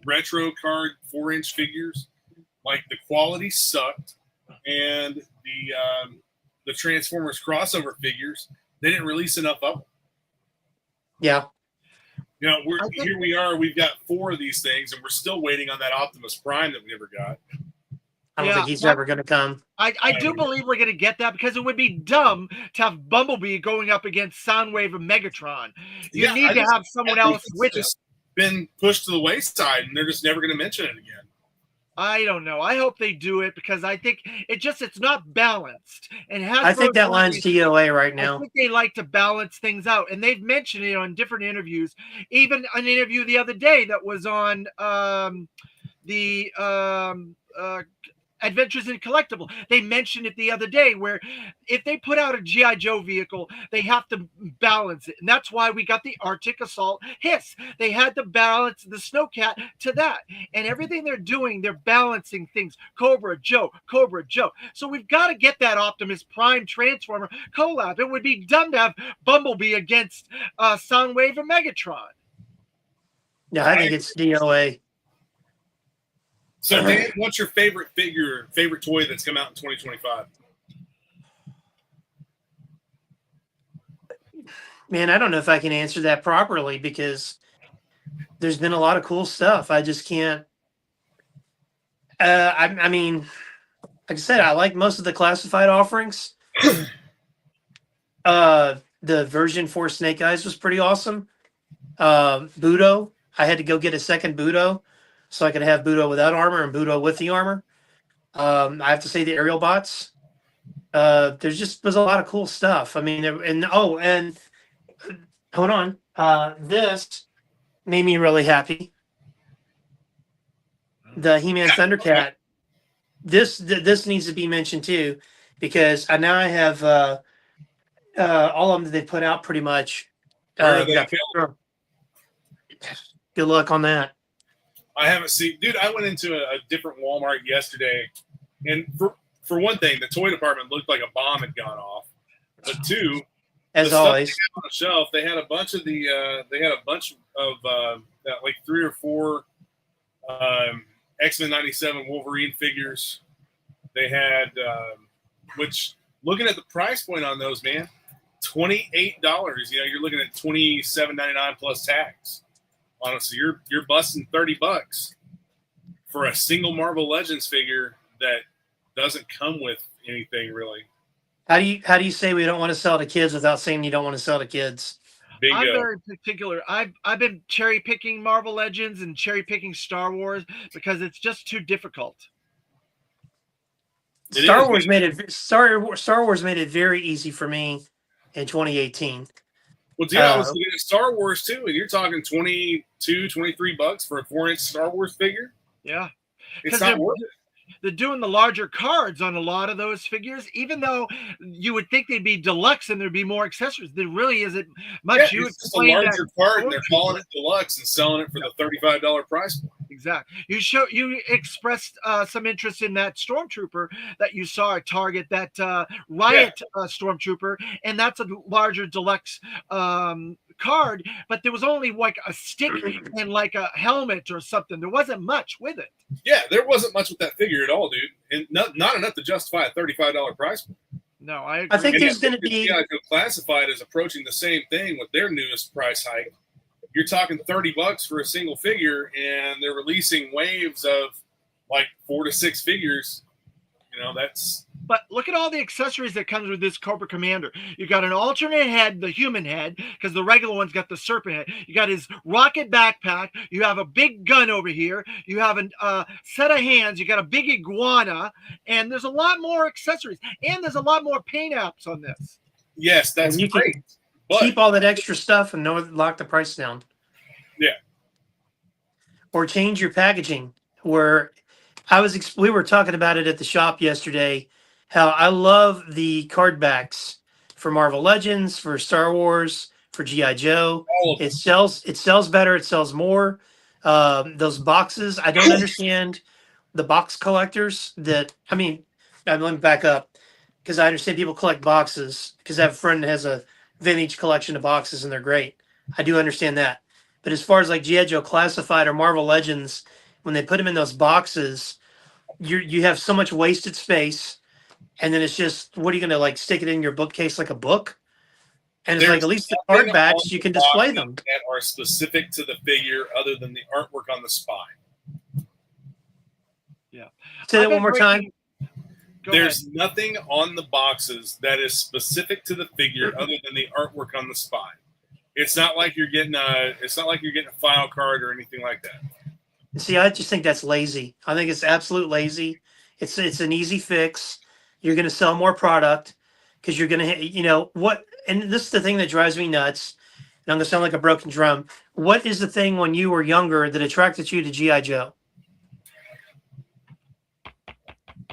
retro card 4-inch figures, like the quality sucked, and the Transformers crossover figures, they didn't release enough of them. Yeah. Here we are. We've got 4 of these things, and we're still waiting on that Optimus Prime that we never got. I don't think he's ever going to come. I do believe we're going to get that because it would be dumb to have Bumblebee going up against Soundwave and Megatron. You need to have someone else with it. It's been pushed to the wayside, and they're just never going to mention it again. I don't know. I hope they do it because I think it's not balanced. And I think that line's DOA right now. I think they like to balance things out, and they've mentioned it on different interviews. Even an interview the other day that was on Adventures in Collectible. They mentioned it the other day where if they put out a G.I. Joe vehicle, they have to balance it. And that's why we got the Arctic Assault Hiss. They had to balance the Snowcat to that. And everything they're doing, they're balancing things. Cobra Joe. So we've got to get that Optimus Prime Transformer collab. It would be dumb to have Bumblebee against Soundwave and Megatron. Yeah, I think it's DOA. So, Dan, what's your favorite toy that's come out in 2025? Man, I don't know if I can answer that properly because there's been a lot of cool stuff. I just can't. I mean, like I said, I like most of the classified offerings. The version for Snake Eyes was pretty awesome. Budo, I had to go get a second Budo so I could have Budo without armor and Budo with the armor. I have to say the aerial bots. There's a lot of cool stuff. I mean, and hold on. This made me really happy. The He-Man Thundercat. This needs to be mentioned too, because now I have all of them that they put out pretty much. Good luck on that. I haven't seen, dude. I went into a different Walmart yesterday, and for one thing, the toy department looked like a bomb had gone off. But two, as always, on the shelf, they had a bunch of like 3 or 4 X-Men '97 Wolverine figures. They had, which looking at the price point on those, man, $28. You're looking at $27.99 plus tax. Honestly, you're busting $30 for a single Marvel Legends figure that doesn't come with anything really. How do you say we don't want to sell to kids without saying you don't want to sell to kids? Bingo. I'm very particular. I've been cherry picking Marvel Legends and cherry picking Star Wars because it's just too difficult. Star Wars made it very easy for me in 2018. Well, dude, I was looking at Star Wars too, and you're talking $22, $23 for a 4-inch Star Wars figure. Yeah, it's not worth it. they're doing the larger cards on a lot of those figures, even though you would think they'd be deluxe and there'd be more accessories. There really isn't much. Yeah, You it's just a explained larger that card, and they're calling it deluxe and selling it for the $35 price point. exactly. You expressed some interest in that stormtrooper that you saw at Target, that riot stormtrooper, and that's a larger deluxe card. But there was only like a stick and like a helmet or something. There wasn't much with it. Yeah, there wasn't much with that figure at all, dude, and not enough to justify a $35 price point. No, I agree. I think And there's going to be. G.I. Joe Classified is approaching the same thing with their newest price hike. You're talking $30 for a single figure, and they're releasing waves of like 4 to 6 figures. You know, that's. But look at all the accessories that comes with this Cobra Commander. You got an alternate head, the human head, because the regular one's got the serpent head. You got his rocket backpack. You have a big gun over here. You have a set of hands. You got a big iguana, and there's a lot more accessories, and there's a lot more paint apps on this. Yes, that's And you can great. But keep all that extra stuff and lock the price down. Yeah. Or change your packaging. Where we were talking about it at the shop yesterday. How I love the card backs for Marvel Legends, for Star Wars, for G.I. Joe. all of It sells better. It sells more. Those boxes, I don't understand the box collectors let me back up, because I understand people collect boxes, because I have a friend that has a vintage collection of boxes and they're great. I do understand that. But as far as like G.I. Joe Classified or Marvel Legends, when they put them in those boxes, you have so much wasted space. And then it's just, what are you going to like stick it in your bookcase like a book? And it's There's like, at least the nothing hardbacks, on you the can display box them. that are specific to the figure other than the artwork on the spine. Say that one more time. There's nothing on the boxes that is specific to the figure other than the artwork on the spine. It's not like you're getting a file card or anything like that. See, I just think that's lazy. I think it's absolute lazy. It's an easy fix. You're going to sell more product because you're going to, and this is the thing that drives me nuts. And I'm going to sound like a broken drum. What is the thing when you were younger that attracted you to G.I. Joe?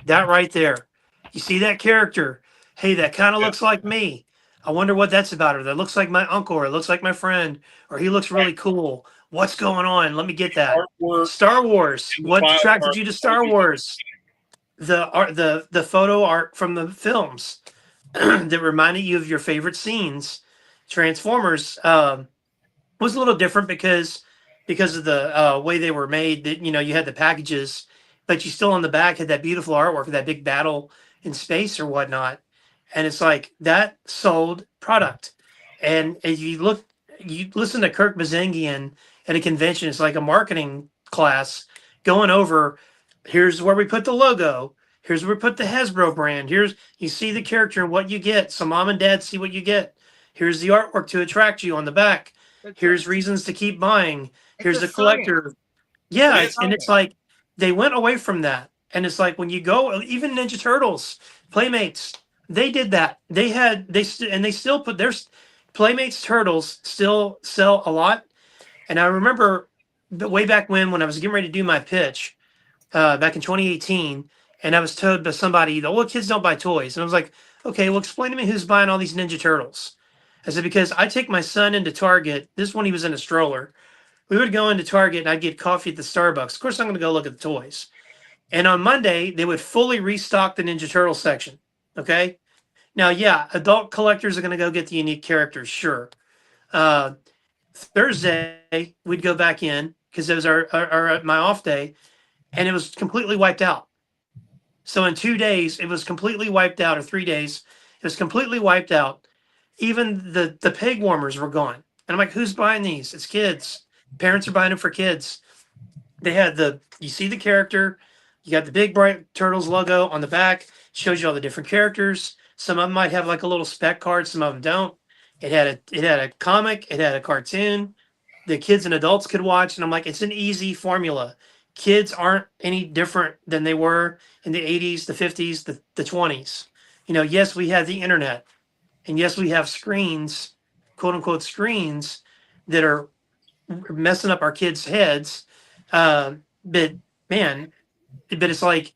That right there. You see that character? Hey, that kind of looks like me. I wonder what that's about. Or that looks like my uncle, or it looks like my friend, or he looks really cool. What's going on? Let me get that. Artwork, Star Wars. What attracted you to Star Wars? The photo art from the films that reminded you of your favorite scenes. Transformers was a little different because of the way they were made. That you had the packages, but you still on the back had that beautiful artwork of that big battle in space or whatnot. And it's like that sold product. And if you listen to Kirk Bazingian at a convention, it's like a marketing class going over. Here's where we put the logo. Here's where we put the Hasbro brand. You see the character and what you get. So mom and dad see what you get. Here's the artwork to attract you on the back. Here's reasons to keep buying. Here's a collector. Yeah, it's like they went away from that. And it's like when you go, even Ninja Turtles, Playmates, they did that. They still put their Playmates Turtles still sell a lot. And I remember way back when I was getting ready to do my pitch, back in 2018, and I was told by somebody, well, kids don't buy toys. And I was like, okay, well, explain to me who's buying all these Ninja Turtles. I said, because I take my son into Target. This one, he was in a stroller. We would go into Target and I'd get coffee at the Starbucks. Of course, I'm going to go look at the toys. And on Monday, they would fully restock the Ninja Turtle section. Okay. Now, yeah, adult collectors are going to go get the unique characters. Sure. Thursday, we'd go back in because it was my off day, and it was completely wiped out. So in 2 days, it was completely wiped out, or 3 days, it was completely wiped out. Even the peg warmers were gone. And I'm like, who's buying these? It's kids. Parents are buying them for kids. They had you see the character, you got the big bright Turtles logo on the back, shows you all the different characters. Some of them might have like a little spec card, some of them don't. It had a comic, it had a cartoon that kids and adults could watch. And I'm like, it's an easy formula. Kids aren't any different than they were in the 80s, the 50s, the 20s. Yes, we have the internet. And yes, we have screens, quote unquote screens, that are messing up our kids' heads. But it's like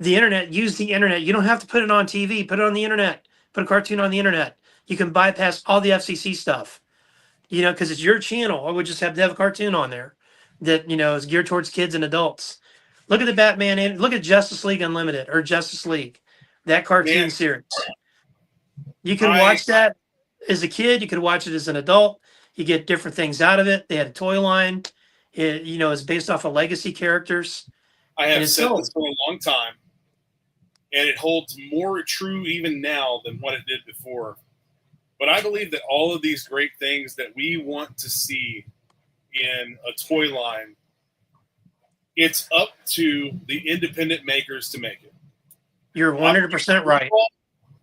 the internet, use the internet. You don't have to put it on TV. Put it on the internet. Put a cartoon on the internet. You can bypass all the FCC stuff, because it's your channel. I would just have to have a cartoon on there that, is geared towards kids and adults. Look at the Batman and look at Justice League Unlimited or Justice League, that cartoon series. You can watch that as a kid. You could watch it as an adult. You get different things out of it. They had a toy line. It, is based off of legacy characters. I have said this for a long time, and it holds more true even now than what it did before. But I believe that all of these great things that we want to see in a toy line, it's up to the independent makers to make it. You're 100% right.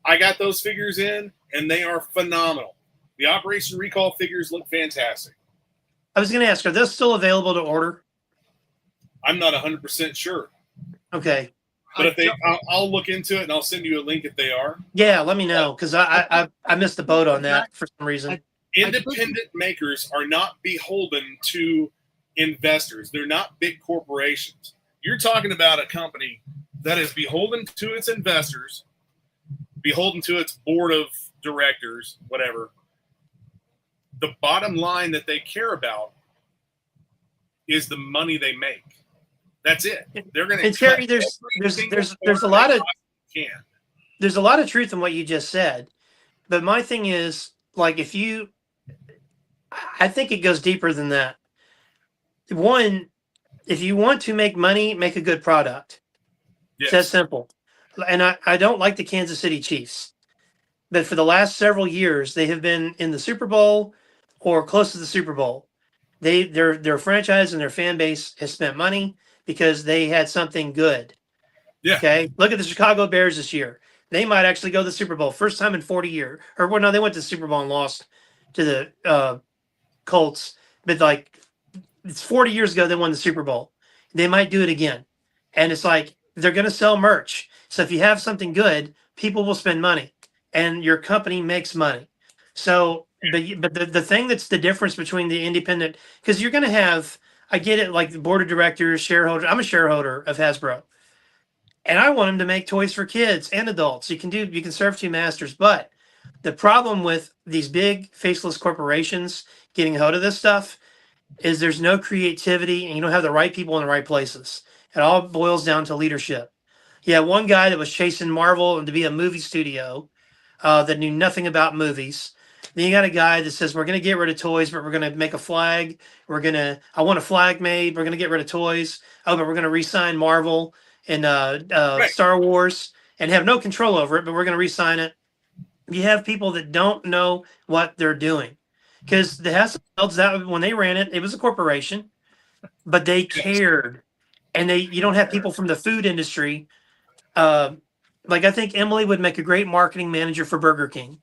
I got those figures in, and they are phenomenal. The Operation Recall figures look fantastic. I was going to ask, are those still available to order? I'm not 100% sure. Okay. But if they, I'll look into it, and I'll send you a link if they are. Yeah, let me know, because I missed the boat on that for some reason. Independent makers are not beholden to investors. They're not big corporations. You're talking about a company that is beholden to its investors, beholden to its board of directors, whatever. The bottom line that they care about is the money they make. That's it. They're going to. And Terry, there's a lot of there's a lot of truth in what you just said, but my thing is, like, I think it goes deeper than that. One, if you want to make money, make a good product. Yes. It's that simple. And I don't like the Kansas City Chiefs, but for the last several years, they have been in the Super Bowl or close to the Super Bowl. Their franchise and their fan base has spent money because they had something good. Yeah. Okay. Look at the Chicago Bears this year. They might actually go to the Super Bowl. First time in 40 years. Or, well, no, they went to the Super Bowl and lost to the Colts. But, like, it's 40 years ago they won the Super Bowl. They might do it again. And it's like they're going to sell merch. So if you have something good, people will spend money. And your company makes money. So, but the thing that's the difference between the independent, because you're going to have, I get it, like the board of directors, shareholder. I'm a shareholder of Hasbro, and I want them to make toys for kids and adults. You can serve two masters. But the problem with these big faceless corporations getting a hold of this stuff is there's no creativity, and you don't have the right people in the right places. It all boils down to leadership. Yeah, one guy that was chasing Marvel and to be a movie studio that knew nothing about movies. Then you got a guy that says, we're going to get rid of toys, but we're going to make a flag. I want a flag made. We're going to get rid of toys. Oh, but we're going to re-sign Marvel and right. Star Wars and have no control over it, but we're going to re-sign it. You have people that don't know what they're doing. Because the Hasselbleds, that when they ran it, it was a corporation, but they cared. And you don't have people from the food industry. Like, I think Emily would make a great marketing manager for Burger King.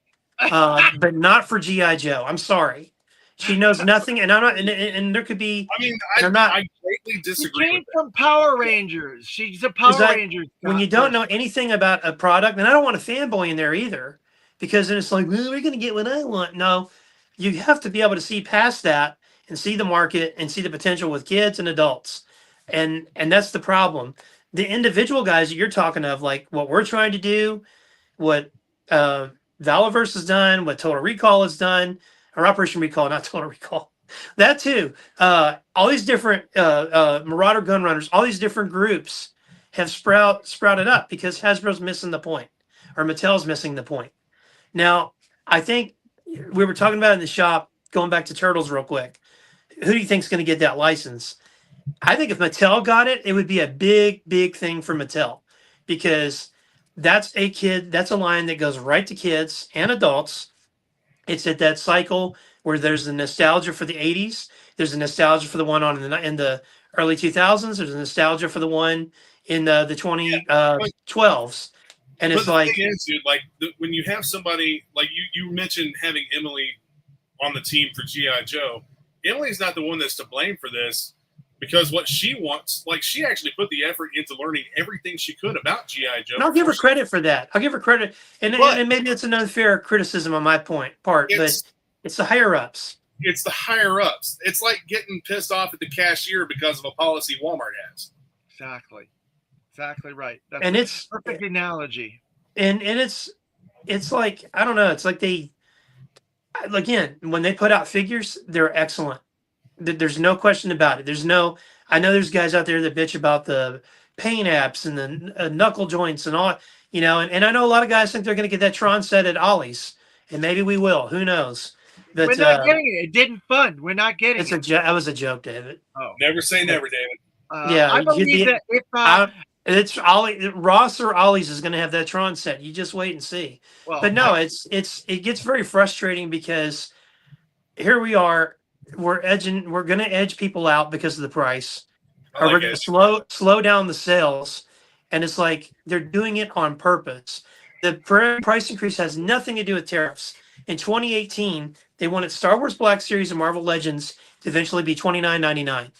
But not for G.I. Joe. I'm sorry. She knows nothing, and I'm not. And there could be. I mean, I greatly disagree. She came from Power Rangers. She's a Power Ranger. When you don't know anything about a product, and I don't want a fanboy in there either, because then it's like, well, we're going to get what I want. No, you have to be able to see past that and see the market and see the potential with kids and adults, and that's the problem. The individual guys that you're talking of, like what we're trying to do, what Valaverse has done, what Total Recall has done, or Operation Recall, not Total Recall. That too. All these different Marauder Gun Runners, all these different groups have sprouted up because Hasbro's missing the point, or Mattel's missing the point. Now, I think we were talking about in the shop, going back to Turtles real quick. Who do you think is going to get that license? I think if Mattel got it, it would be a big, big thing for Mattel, because that's a line that goes right to kids and adults. It's at that cycle where there's a nostalgia for the 80s. There's a nostalgia for the one in the early 2000s. There's a nostalgia for the one in the 2012s. And it's like, the thing is, dude, when you have somebody like you mentioned having Emily on the team for G.I. Joe, Emily's not the one that's to blame for this. Because what she wants, like, she actually put the effort into learning everything she could about G.I. Joe. And I'll give her credit for that. I'll give her credit. And maybe it's an unfair criticism on my part, but it's the higher-ups. It's the higher-ups. It's like getting pissed off at the cashier because of a policy Walmart has. Exactly. exactly right. That's And a it's perfect analogy. and it's like I don't know. It's like they again when they put out figures, they're excellent. There's no question about it. There's no. I know there's guys out there that bitch about the paint apps and the knuckle joints and all. And I know a lot of guys think they're going to get that Tron set at Ollie's, and maybe we will. Who knows? We're But not getting it. It didn't fund. We're not getting it's it. that was a joke, David. Oh, Never say never, David. Yeah, I you'd believe be- that if It's Ollie Ross or Ollie's is going to have that Tron set. You just wait and see. well, But no, it gets very frustrating because here we are, we're going to edge people out because of the price, I or like we're going it. to slow down the sales, and it's like they're doing it on purpose. The price increase has nothing to do with tariffs. In 2018, they wanted Star Wars Black Series and Marvel Legends to eventually be $29.99.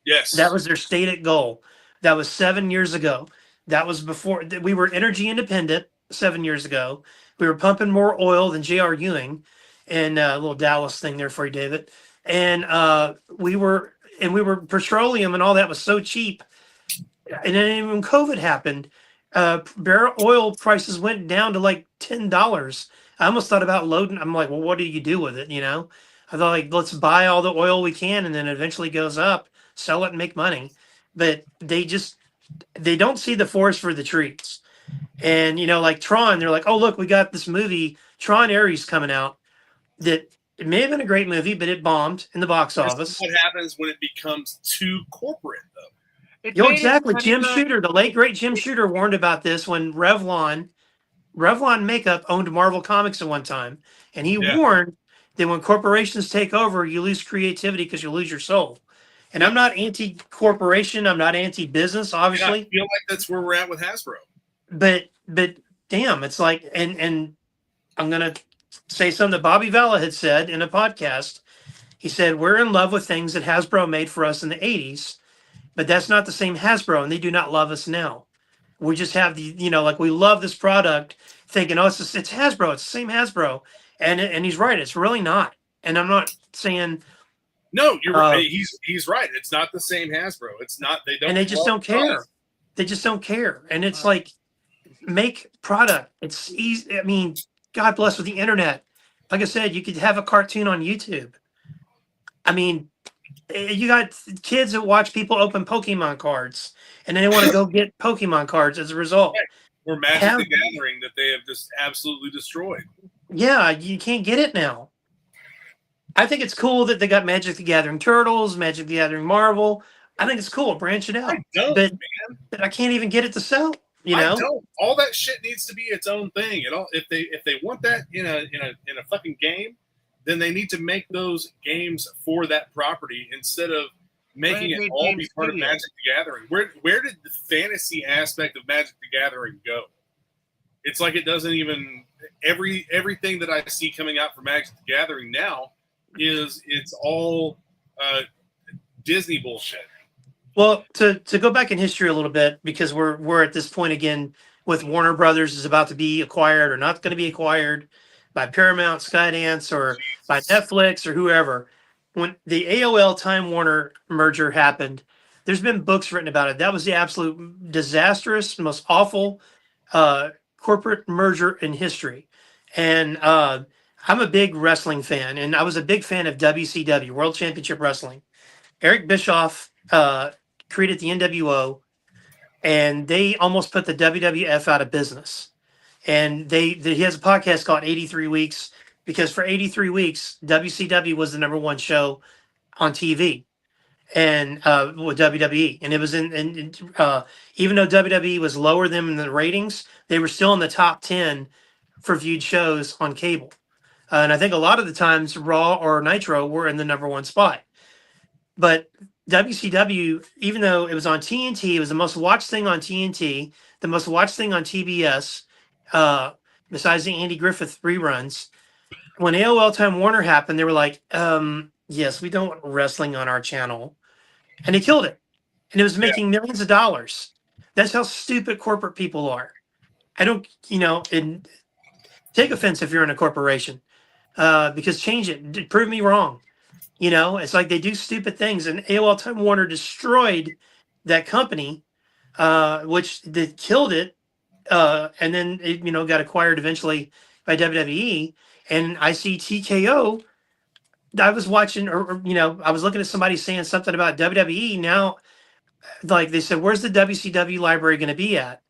Yes. That was their stated goal. That was 7 years ago. That was before we were energy independent 7 years ago. We were pumping more oil than J.R. Ewing, and a little Dallas thing there for you, David. And we were petroleum and all that was so cheap. And then when COVID happened, barrel oil prices went down to like $10. I almost thought about loading. I'm like, well, what do you do with it? I thought like, let's buy all the oil we can, and then it eventually goes up, sell it and make money. But they don't see the forest for the trees. And like Tron, they're like, oh look, we got this movie Tron Ares coming out that it may have been a great movie, but it bombed in the box This office. is what happens when it becomes too corporate, though. Exactly. Jim Shooter, the late great Jim Shooter, warned about this when Revlon Makeup owned Marvel Comics at one time, and he warned that when corporations take over, you lose creativity because you lose your soul. And I'm not anti-corporation. I'm not anti-business, obviously. I feel like that's where we're at with Hasbro. But damn, it's like, and I'm gonna say something that Bobby Vella had said in a podcast. He said, we're in love with things that Hasbro made for us in the 80s, but that's not the same Hasbro, and they do not love us now. We just have like we love this product, thinking, oh, it's Hasbro, it's the same Hasbro, and he's right, it's really not. And I'm not saying no, you're right. He's right. It's not the same Hasbro. It's not. They don't. And they just don't care. They just don't care. And it's like, make product. It's easy. I mean, God bless with the internet. Like I said, you could have a cartoon on YouTube. I mean, you got kids that watch people open Pokemon cards, and then they want to go get Pokemon cards as a result. Or Magic the Gathering that they have just absolutely destroyed. Yeah, you can't get it now. I think it's cool that they got Magic the Gathering Turtles, Magic the Gathering Marvel. I think it's cool. Branch it out. I don't, man. But I can't even get it to sell. I don't. All that shit needs to be its own thing. If they want that in a fucking game, then they need to make those games for that property instead of making it all be part of Magic the Gathering. Where did the fantasy aspect of Magic the Gathering go? It's like it doesn't even everything that I see coming out for Magic the Gathering now it's all Disney bullshit. Well, to go back in history a little bit, because we're at this point again with Warner Brothers is about to be acquired or not going to be acquired by Paramount, Skydance, or by Netflix or whoever. When the AOL Time Warner merger happened, there's been books written about it. That was the absolute disastrous, most awful corporate merger in history. And I'm a big wrestling fan, and I was a big fan of WCW, World Championship Wrestling. Eric Bischoff created the NWO, and they almost put the WWF out of business. And he has a podcast called 83 Weeks, because for 83 weeks, WCW was the number one show on TV, and with WWE. And it was even though WWE was lower than in the ratings, they were still in the top 10 for viewed shows on cable. And I think a lot of the times Raw or Nitro were in the number one spot. But WCW, even though it was on TNT, it was the most watched thing on TNT, the most watched thing on TBS, besides the Andy Griffith reruns. When AOL Time Warner happened, they were like, yes, we don't want wrestling on our channel. And they killed it. And it was making millions of dollars. That's how stupid corporate people are. I don't, and take offense if you're in a corporation, because change it. Prove me wrong. It's like they do stupid things. And AOL Time Warner destroyed that company which they killed it. And then it, got acquired eventually by WWE. And I see TKO. I was watching, I was looking at somebody saying something about WWE. Now, like they said, where's the WCW library going to be at?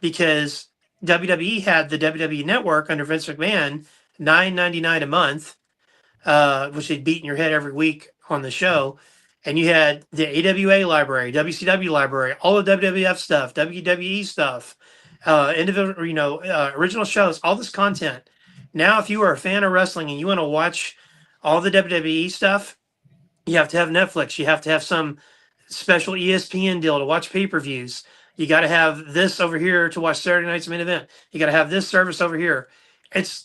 Because WWE had the WWE Network under Vince McMahon, $9.99 a month, which they'd beat in your head every week on the show. And you had the AWA library, WCW library, all the WWF stuff, WWE stuff, individual, original shows, all this content. Now, if you are a fan of wrestling and you want to watch all the WWE stuff, you have to have Netflix. You have to have some special ESPN deal to watch pay-per-views. You got to have this over here to watch Saturday night's main event. You got to have this service over here.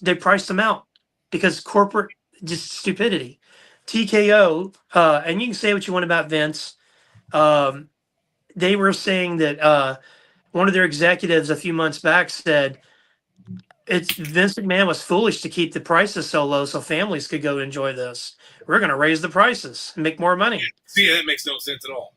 They priced them out because corporate just stupidity. TKO, and you can say what you want about Vince. They were saying that one of their executives a few months back said it's Vince McMahon was foolish to keep the prices so low so families could go enjoy this. We're going to raise the prices and make more money. See, that makes no sense at all.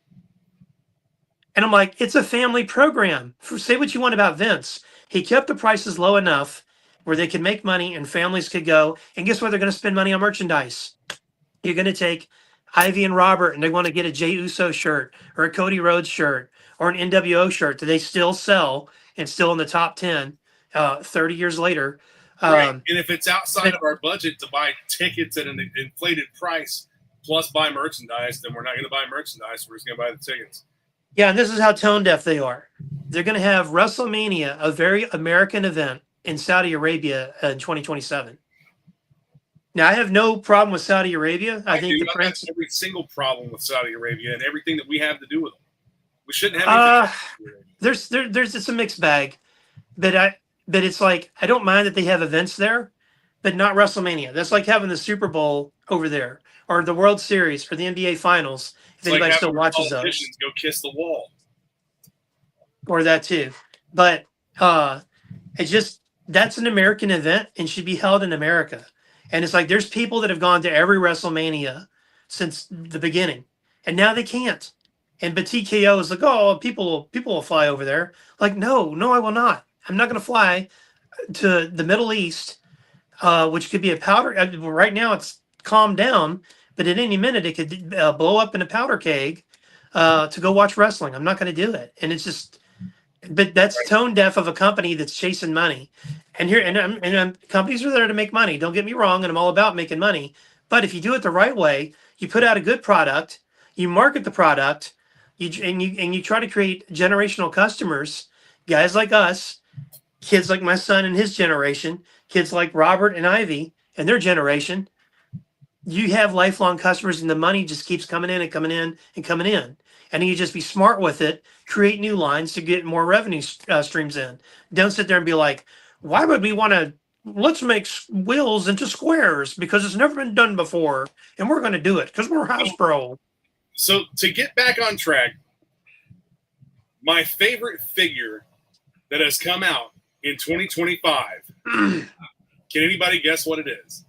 And I'm like, it's a family program. Say what you want about Vince. He kept the prices low enough where they could make money and families could go. And guess what? They're going to spend money on merchandise. You're going to take Ivy and Robert and they want to get a Jey Uso shirt or a Cody Rhodes shirt or an NWO shirt that they still sell and still in the top 10 30 years later. Right. And if it's outside of our budget to buy tickets at an inflated price plus buy merchandise, then we're not going to buy merchandise. We're just going to buy the tickets. Yeah, and this is how tone deaf they are. They're going to have WrestleMania, a very American event, in Saudi Arabia in 2027. Now, I have no problem with Saudi Arabia. I think the prince. Have every single problem with Saudi Arabia and everything that we have to do with them. We shouldn't have. There's it's a mixed bag, but it's like I don't mind that they have events there, but not WrestleMania. That's like having the Super Bowl over there or the World Series or the NBA Finals. If anybody still watches those, go kiss the wall, or that too. But it's just that's an American event and should be held in America. And it's like there's people that have gone to every WrestleMania since the beginning, and now they can't. But TKO is like, oh, people will fly over there. Like, no, I will not. I'm not going to fly to the Middle East, which could be a powder. Right now, it's calmed down, but at any minute it could blow up in a powder keg to go watch wrestling. I'm not going to do it, and it's just. But that's tone deaf of a company that's chasing money, and companies are there to make money. Don't get me wrong, and I'm all about making money. But if you do it the right way, you put out a good product, you market the product, you try to create generational customers, guys like us, kids like my son and his generation, kids like Robert and Ivy and their generation. You have lifelong customers, and the money just keeps coming in and coming in and coming in. And you just be smart with it, create new lines to get more revenue streams in. Don't sit there and be like, why would we want to, let's make wheels into squares because it's never been done before. And we're going to do it because we're Hasbro. So to get back on track, my favorite figure that has come out in 2025, can anybody guess what it is?